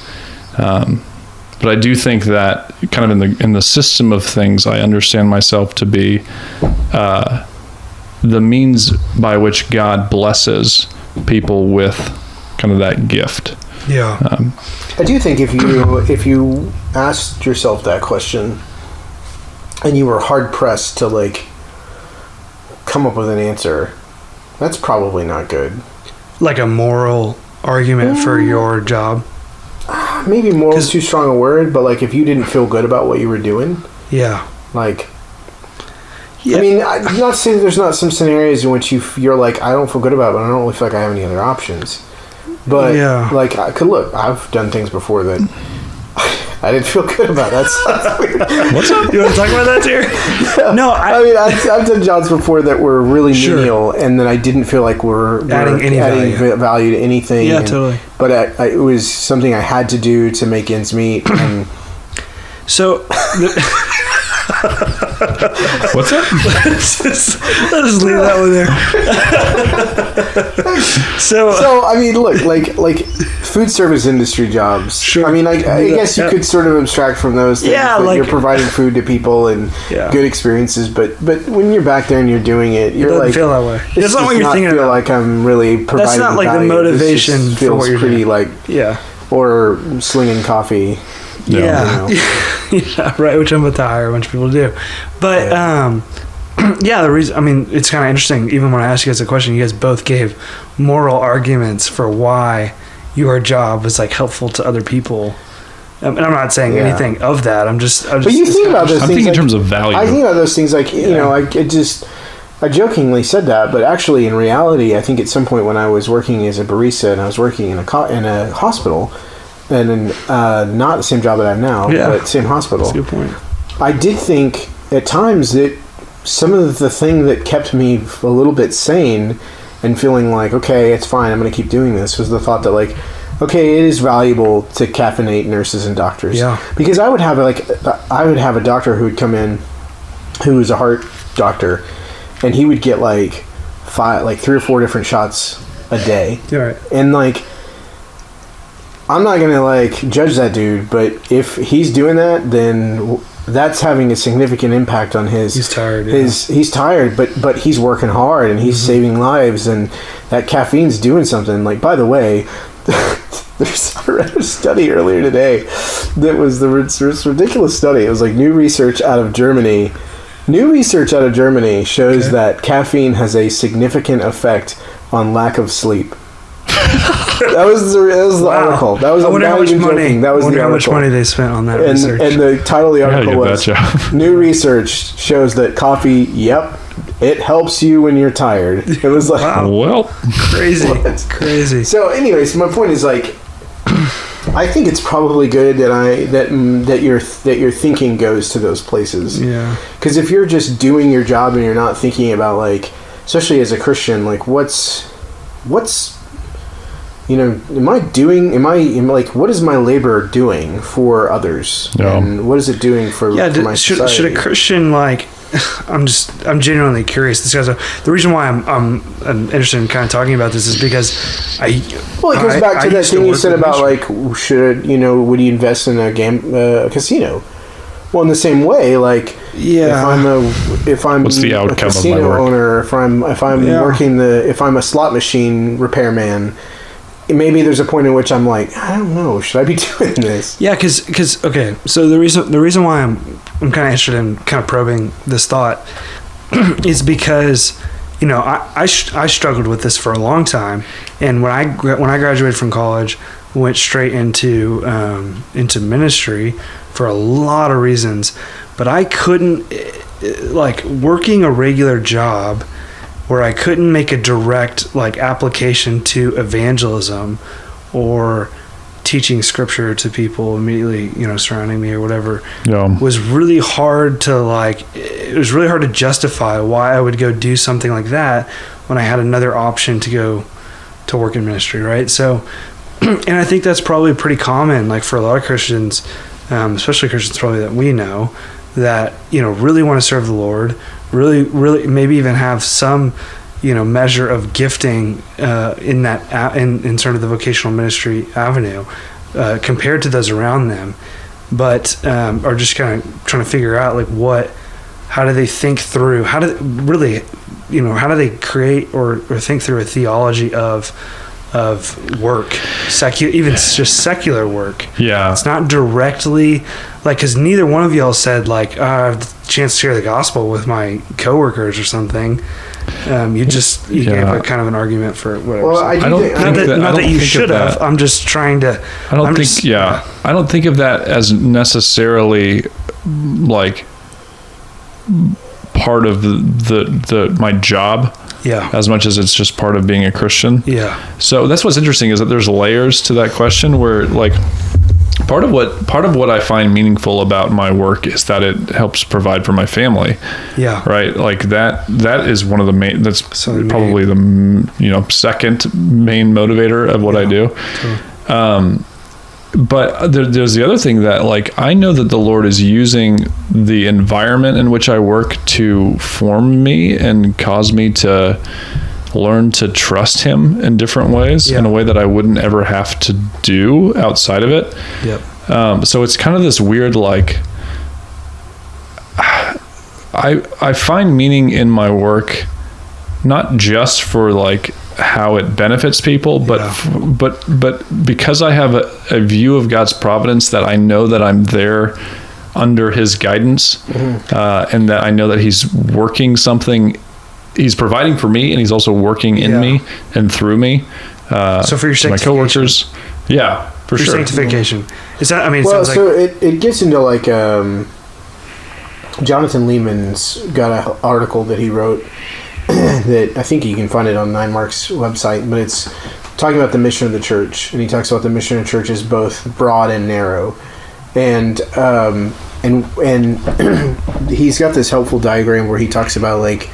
But I do think that kind of in the system of things, I understand myself to be the means by which God blesses people with kind of that gift. Yeah. I do think if you asked yourself that question and you were hard pressed to like come up with an answer, that's probably not good. Like a moral argument for your job. Maybe moral is too strong a word, but like if you didn't feel good about what you were doing, like. Yeah. I mean, I'm not saying there's not some scenarios in which you're like, I don't feel good about it, but I don't really feel like I have any other options. But, like, I've done things before that I didn't feel good about. That's weird. What's up? You want to talk about that, Terry? No, I mean, I've done jobs before that were really menial, and then I didn't feel like we're adding value to anything. Yeah, totally. But it was something I had to do to make ends meet. And so... What's that? Let's just leave that one there. So I mean, look, like food service industry jobs. Sure. I mean, I guess you could sort of abstract from those things. Yeah, like you're providing food to people and good experiences. But when you're back there and you're doing it, you're doesn't like, feel that way. That's not what you're thinking about. Like I'm really providing. That's not like value. The motivation for what you're pretty doing. Like or slinging coffee. Yeah, yeah, right. Which I'm about to hire a bunch of people to do, but the reason. I mean, it's kind of interesting. Even when I asked you guys a question, you guys both gave moral arguments for why your job was like helpful to other people. And I'm not saying anything of that. I'm just. But you think about those things. I'm thinking in terms of value. I think about those things like I jokingly said that, but actually in reality, I think at some point when I was working as a barista and I was working in a hospital. And then not the same job that I have now, but same hospital. That's a good point. I did think at times that some of the thing that kept me a little bit sane and feeling like, okay, it's fine, I'm going to keep doing this, was the thought that like, okay, it is valuable to caffeinate nurses and doctors. Yeah. Because I would have a doctor who would come in, who was a heart doctor, and he would get like 3 or 4 different shots a day. Right. And like. I'm not going to like judge that dude, but if he's doing that, then that's having a significant impact on his. He's tired. He's tired, but he's working hard and he's saving lives, and that caffeine's doing something. Like, by the way, I read a study earlier today that was this ridiculous study. It was like new research out of Germany. New research out of Germany shows that caffeine has a significant effect on lack of sleep. That was the article. That was I wonder how much money. Joking. That was the article. How much money they spent on that research. And the title of the article was "New research shows that coffee. Yep, it helps you when you're tired." It was like, well, crazy, crazy. So, anyways, my point is like, I think it's probably good that your thinking goes to those places. Yeah. Because if you're just doing your job and you're not thinking about like, especially as a Christian, like what's what is my labor doing for others? Yeah. And what is it doing for my society? Should a Christian like, I'm genuinely curious. The reason why I'm interested in kind of talking about this is because it goes back to that thing you said about like, would you invest in a casino? Well, in the same way, like if I'm what's the a outcome casino of my work? owner, if I'm if I'm a slot machine repairman, maybe there's a point in which I'm like, I don't know, should I be doing this? Yeah, because okay, so the reason why I'm kind of interested in kind of probing this thought is because, you know, I struggled with this for a long time, and when I graduated from college, went straight into ministry for a lot of reasons, but I couldn't, like, working a regular job where I couldn't make a direct, like, application to evangelism or teaching scripture to people immediately, you know, surrounding me or whatever, was really hard to, like, it was really hard to justify why I would go do something like that when I had another option to go to work in ministry, right? So, and I think that's probably pretty common, like, for a lot of Christians, especially Christians probably that we know, that, you know, really want to serve the Lord, really maybe even have some, you know, measure of gifting in that in sort of the vocational ministry avenue compared to those around them, but are just kind of trying to figure out, like, how do they think through, how do they create or think through a theology of work, even just secular work. Yeah, it's not directly, like, because neither one of y'all said, like, I have the chance to share the gospel with my coworkers or something. You gave a kind of an argument for whatever. Well, I don't think not that you should have. I'm just trying to. I don't think of that as necessarily, like, part of the my job. Yeah. As much as it's just part of being a Christian. Yeah. So that's what's interesting, is that there's layers to that question where, like, part of what I find meaningful about my work is that it helps provide for my family. Yeah. Right. Like that is one of the main, that's probably the, you know, second main motivator of what I do. Totally. But there's the other thing that, like, I know that the Lord is using the environment in which I work to form me and cause me to learn to trust Him in different ways, in a way that I wouldn't ever have to do outside of it. Yep. So it's kind of this weird, like, I find meaning in my work, not just for, like, how it benefits people, but because I have a view of God's providence, that I know that I'm there under His guidance, and that I know that He's working something, He's providing for me, and He's also working in me and through me. So for your my coworkers, for sure. Sanctification. Is that? I mean, it gets into, like, Jonathan Lehman's got an article that he wrote. That I think you can find it on 9Mark's website, but it's talking about the mission of the church, and he talks about the mission of the church is both broad and narrow, and he's got this helpful diagram where he talks about, like,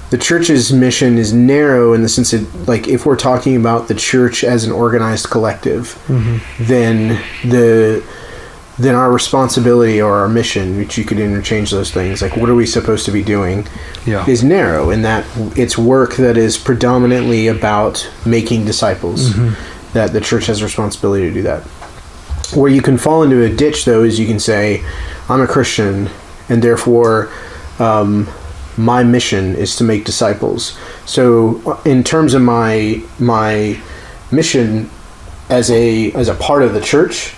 the church's mission is narrow in the sense that, like, if we're talking about the church as an organized collective, then our responsibility or our mission, which you could interchange those things, like, what are we supposed to be doing, is narrow, in that it's work that is predominantly about making disciples, that the church has a responsibility to do that. Where you can fall into a ditch, though, is you can say, I'm a Christian, and therefore my mission is to make disciples. So in terms of my mission as a part of the church,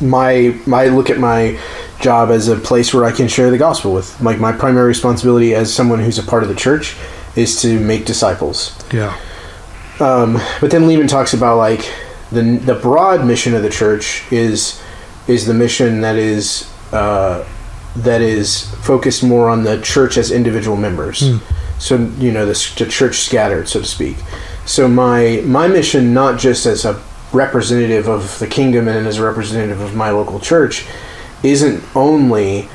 I look at my job as a place where I can share the gospel with. Like, my primary responsibility as someone who's a part of the church is to make disciples. Yeah. But then Lehman talks about, like, the broad mission of the church is the mission that is focused more on the church as individual members. So, you know, the church scattered, so to speak. So my mission, not just as a representative of the kingdom and as a representative of my local church, isn't only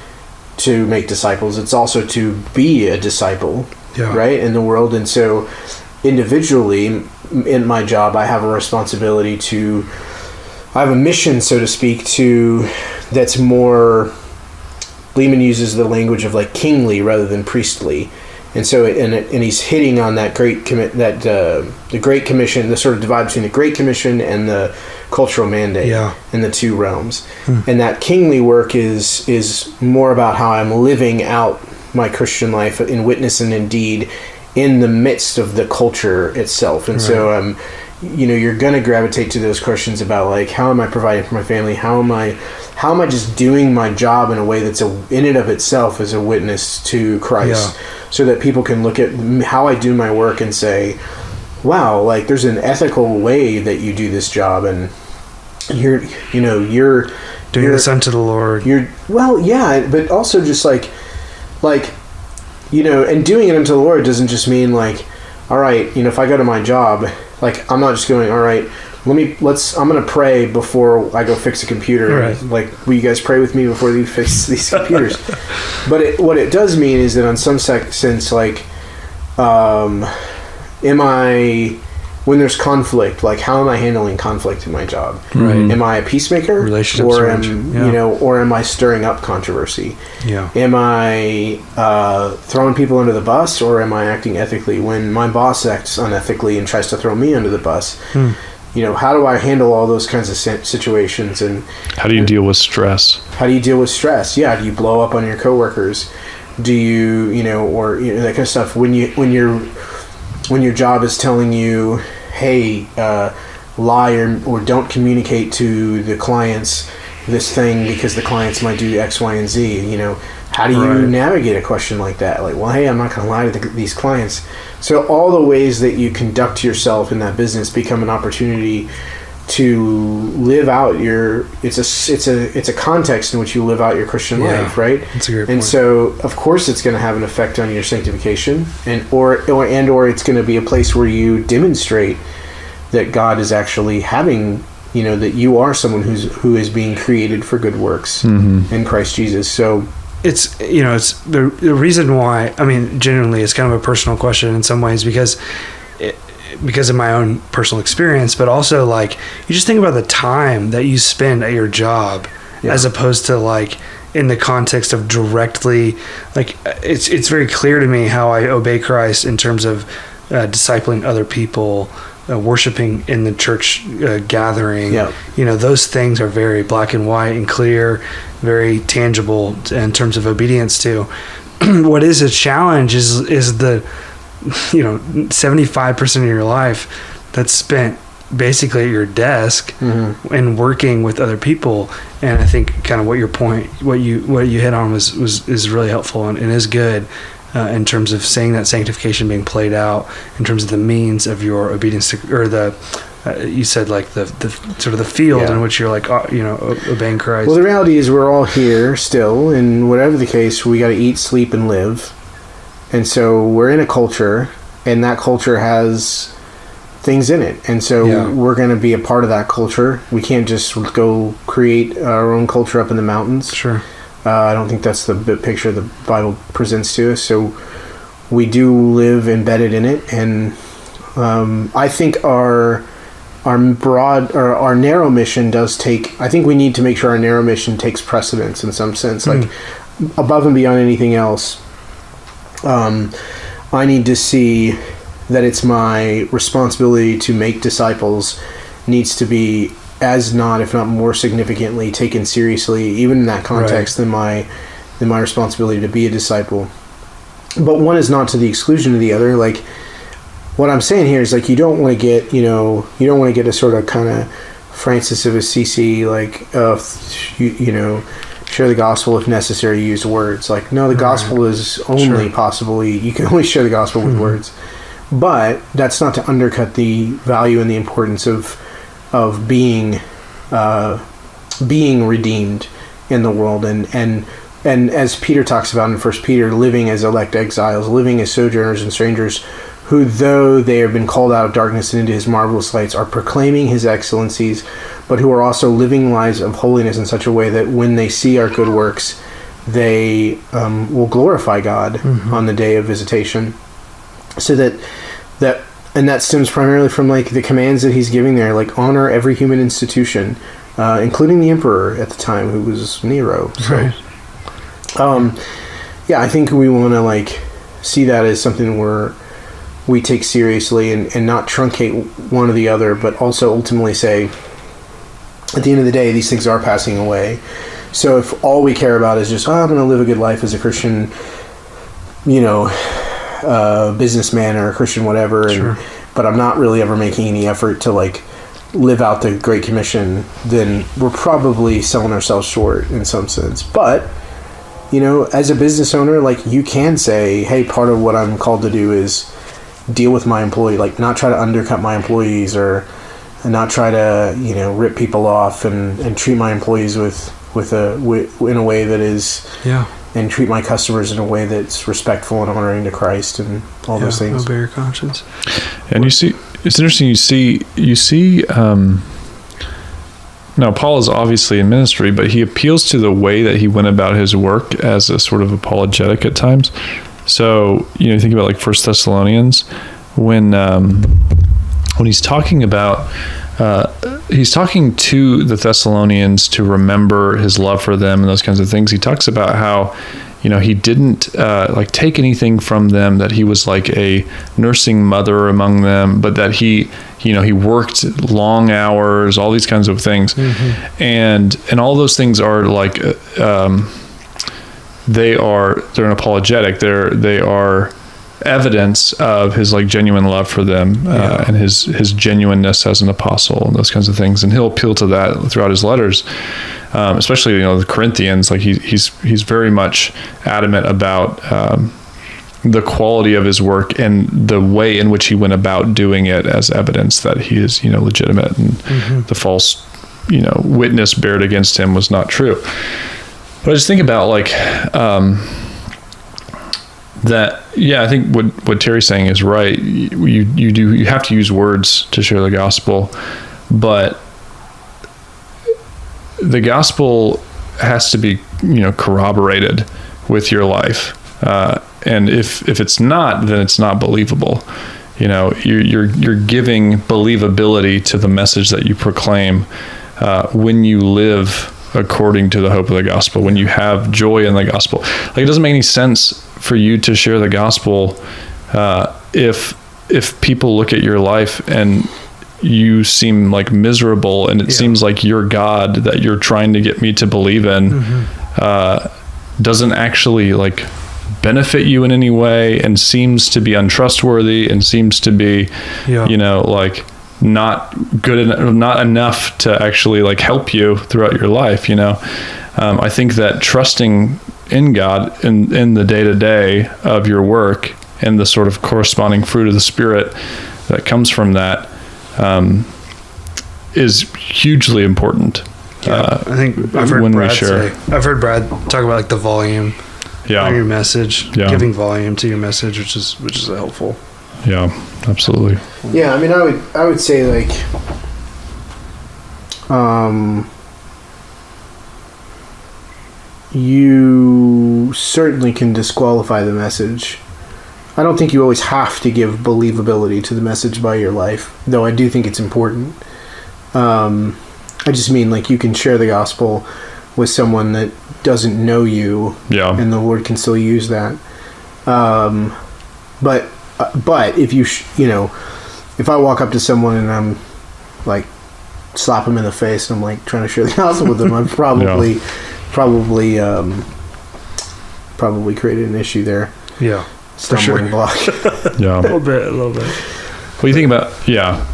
to make disciples, it's also to be a disciple, right, in the world. And so individually in my job, I have a responsibility I have a mission, so to speak, that's more, Lehman uses the language of, like, kingly rather than priestly. And so, and he's hitting on that the Great Commission, the sort of divide between the Great Commission and the cultural mandate in the two realms. And that kingly work is more about how I'm living out my Christian life in witness and in deed in the midst of the culture itself. And so, you're going to gravitate to those questions about like, how am I providing for my family? How am I just doing my job in a way that's in and of itself as a witness to Christ, so that people can look at how I do my work and say, wow, like there's an ethical way that you do this job, and you're doing this unto the Lord. But also just like, and doing it unto the Lord doesn't just mean like, all right, if I go to my job, like I'm not just going, all right, I'm going to pray before I go fix a computer. Right. Like, will you guys pray with me before you fix these computers? But what it does mean is that on some sense, like, when there's conflict, like how am I handling conflict in my job? Right. Am I a peacemaker? Relationships, or am I stirring up controversy? Yeah. Am I throwing people under the bus, or am I acting ethically when my boss acts unethically and tries to throw me under the bus? How do I handle all those kinds of situations? And how do you deal with stress? How do you deal with stress? Yeah. Do you blow up on your coworkers? Do you, that kind of stuff when your job is telling you, hey, lie or don't communicate to the clients this thing because the clients might do X, Y, and Z. How do you navigate a question like that? Like, well, hey, I'm not going to lie to these clients. So all the ways that you conduct yourself in that business become an opportunity to live out it's a context in which you live out your Christian life, right? That's a great point. And so of course it's going to have an effect on your sanctification, or it's going to be a place where you demonstrate that God is actually having, that you are someone who is being created for good works in Christ Jesus. So it's the reason why, I mean, genuinely it's kind of a personal question in some ways, because of my own personal experience, but also like you just think about the time that you spend at your job as opposed to like in the context of directly, like it's very clear to me how I obey Christ in terms of discipling other people, worshiping in the church gathering. Those things are very black and white and clear, very tangible in terms of obedience to. What is a challenge is the 75% of your life that's spent basically at your desk and working with other people. And I think kind of what you hit on is really helpful and is good in terms of saying that sanctification being played out in terms of the means of your obedience to, or you said like the sort of the field in which you're like obeying Christ. Well, the reality is we're all here still, and whatever the case, we got to eat, sleep, and live. And so we're in a culture, and that culture has things in it. And so we're going to be a part of that culture. We can't just go create our own culture up in the mountains. Sure. I don't think that's the picture the Bible presents to us. So we do live embedded in it. And I think our narrow mission does take, I think we need to make sure our narrow mission takes precedence in some sense, like above and beyond anything else. I need to see that it's my responsibility to make disciples needs to be as not, if not more significantly taken seriously, even in that context, than my responsibility to be a disciple. But one is not to the exclusion of the other. Like what I'm saying here is like, you don't want to get, a sort of kind of Francis of Assisi, like, share the gospel if necessary, use words. Like, no, the gospel is only possibly, you can only share the gospel with words. But that's not to undercut the value and the importance of being redeemed in the world, and as Peter talks about in 1 Peter, living as elect exiles, living as sojourners and strangers, who, though they have been called out of darkness and into his marvelous lights, are proclaiming his excellencies, but who are also living lives of holiness in such a way that when they see our good works, they will glorify God on the day of visitation. So that stems primarily from like the commands that he's giving there, like honor every human institution, including the emperor at the time, who was Nero. So, I think we want to like see that as something we take seriously and not truncate one or the other, but also ultimately say, at the end of the day, these things are passing away. So if all we care about is just, I'm going to live a good life as a Christian, businessman or a Christian whatever, Sure. But I'm not really ever making any effort to like live out the Great Commission, then we're probably selling ourselves short in some sense. But as a business owner, like, you can say, hey, part of what I'm called to do is deal with my employee, like not try to undercut my employees or not try to rip people off and treat my employees in a way that is, and treat my customers in a way that's respectful and honoring to Christ and all those things. Obey your conscience. And it's interesting. You see. Now, Paul is obviously in ministry, but he appeals to the way that he went about his work as a sort of apologetic at times. So, you think about like 1 Thessalonians, when he's talking about, he's talking to the Thessalonians to remember his love for them and those kinds of things. He talks about how, he didn't like take anything from them, that he was like a nursing mother among them, but that he worked long hours, all these kinds of things. Mm-hmm. And all those things are like, they're an apologetic. They are evidence of his like genuine love for them, and his genuineness as an apostle and those kinds of things. And he'll appeal to that throughout his letters, especially the Corinthians. Like he's very much adamant about the quality of his work and the way in which he went about doing it as evidence that he is legitimate, and the false witness bared against him was not true. But I just think about like that. Yeah, I think what Terry's saying is right. You have to use words to share the gospel, but the gospel has to be corroborated with your life. And if it's not, then it's not believable. You're giving believability to the message that you proclaim when you live according to the hope of the gospel, when you have joy in the gospel. Like, it doesn't make any sense for you to share the gospel if people look at your life and you seem like miserable, and it seems like your God that you're trying to get me to believe in doesn't actually like benefit you in any way, and seems to be untrustworthy, and seems to be like not good enough, not enough to actually like help you throughout your life. I think that trusting in God in the day-to-day of your work, and the sort of corresponding fruit of the Spirit that comes from that is hugely important. I think I've heard Brad talk about like the volume of your message, giving volume to your message, which is helpful. Yeah, absolutely. Yeah, I mean, I would say like, you certainly can disqualify the message. I don't think you always have to give believability to the message by your life, though I do think it's important. I just mean like you can share the gospel with someone that doesn't know you, and the Lord can still use that. But if you if I walk up to someone and I'm like slap them in the face and I'm like trying to share the gospel with them, I've probably created an issue there. Yeah, stumbling block. Yeah, a little bit. What do you think about? Yeah.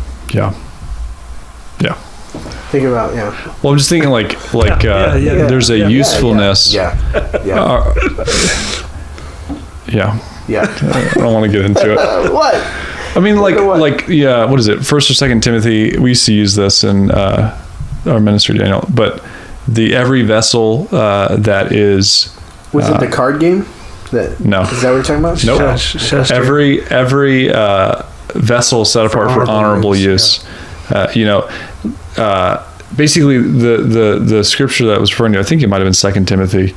Think about Well, I'm just thinking like there's a usefulness. Yeah. I don't want to get into it. What? I mean, what is it? 1 or 2 Timothy. We used to use this in our ministry, Daniel. But the every vessel that is. Was it the card game? No. Is that what you're talking about? Nope. Every vessel set apart for honorable use. Basically, the scripture that was referring to, I think it might have been 2 Timothy,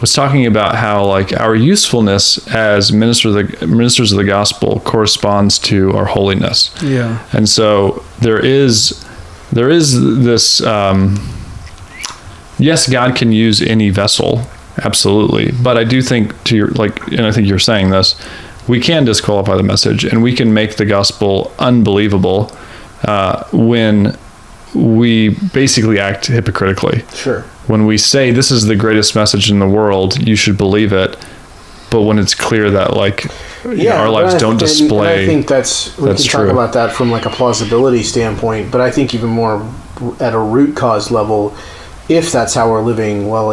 was talking about how like our usefulness as ministers of the gospel corresponds to our holiness. Yeah. And so there is this. Yes, God can use any vessel, absolutely. But I do think and I think you're saying this, we can disqualify the message, and we can make the gospel unbelievable when we basically act hypocritically. Sure. When we say this is the greatest message in the world, you should believe it, but when it's clear that our lives don't display, and I think we can talk about that from like a plausibility standpoint, but I think even more at a root cause level, if that's how we're living, well,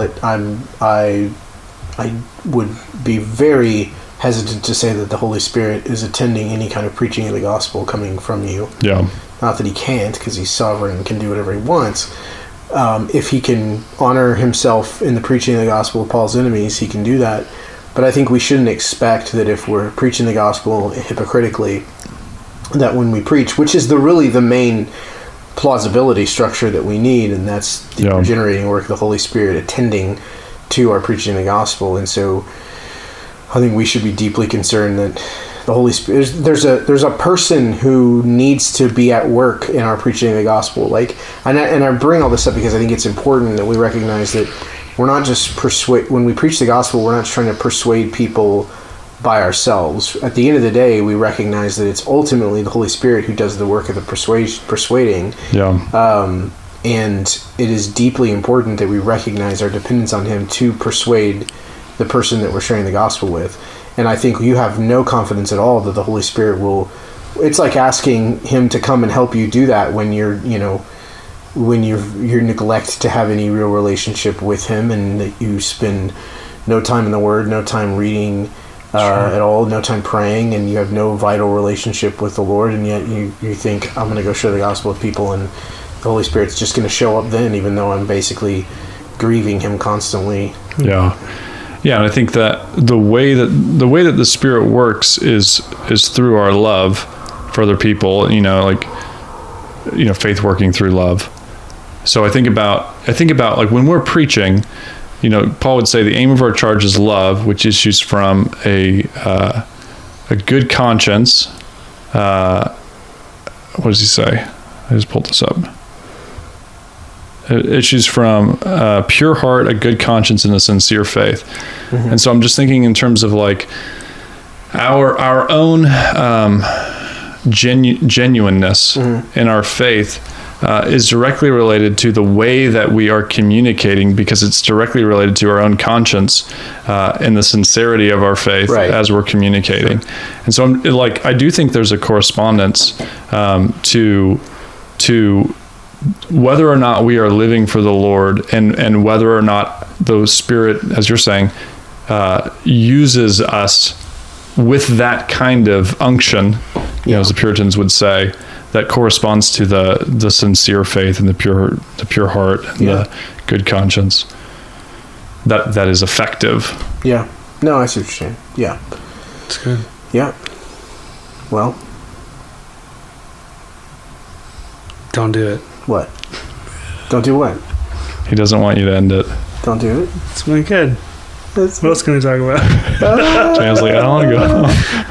I would be very hesitant to say that the Holy Spirit is attending any kind of preaching of the gospel coming from you. Yeah. Not that he can't, because he's sovereign and can do whatever he wants. If he can honor himself in the preaching of the gospel of Paul's enemies, he can do that. But I think we shouldn't expect that if we're preaching the gospel hypocritically, that when we preach, which is really the main plausibility structure that we need, and that's the regenerating work of the Holy Spirit attending to our preaching the gospel. And so I think we should be deeply concerned that the Holy Spirit, there's a person who needs to be at work in our preaching of the gospel. And I bring all this up because I think it's important that we recognize that we're not just when we preach the gospel, we're not just trying to persuade people by ourselves. At the end of the day, we recognize that it's ultimately the Holy Spirit who does the work of the persuading. Yeah. And it is deeply important that we recognize our dependence on him to persuade the person that we're sharing the gospel with. And I think you have no confidence at all that the Holy Spirit will. It's like asking him to come and help you do that when you neglect to have any real relationship with him, and that you spend no time in the Word, no time reading at all, no time praying, and you have no vital relationship with the Lord, and yet you think, I'm going to go share the gospel with people, and the Holy Spirit's just going to show up then, even though I'm basically grieving him constantly. Yeah. Yeah, and I think that the way that the Spirit works is through our love for other people, faith working through love. So I think about like when we're preaching, Paul would say the aim of our charge is love, which issues from a good conscience. What does he say? I just pulled this up. It issues from a pure heart, a good conscience, and a sincere faith. Mm-hmm. And so I'm just thinking in terms of like our own genuineness in our faith is directly related to the way that we are communicating, because it's directly related to our own conscience and the sincerity of our faith as we're communicating. Sure. And so I do think there's a correspondence to whether or not we are living for the Lord, and whether or not the Spirit, as you're saying, uses us with that kind of unction, as the Puritans would say, that corresponds to the sincere faith and the pure heart and the good conscience. That is effective. Yeah. No, I see what you're saying. Yeah. It's good. Yeah. Well. Don't do it. What? Don't do what? He doesn't want you to end it. Don't do it? It's been good. What else can we talk about? Jan's like, I don't want to go home.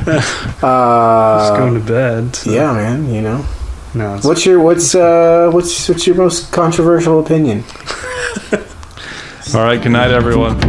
Just going to bed. So. Yeah, man. No. What's your most controversial opinion? All right. Good night, everyone.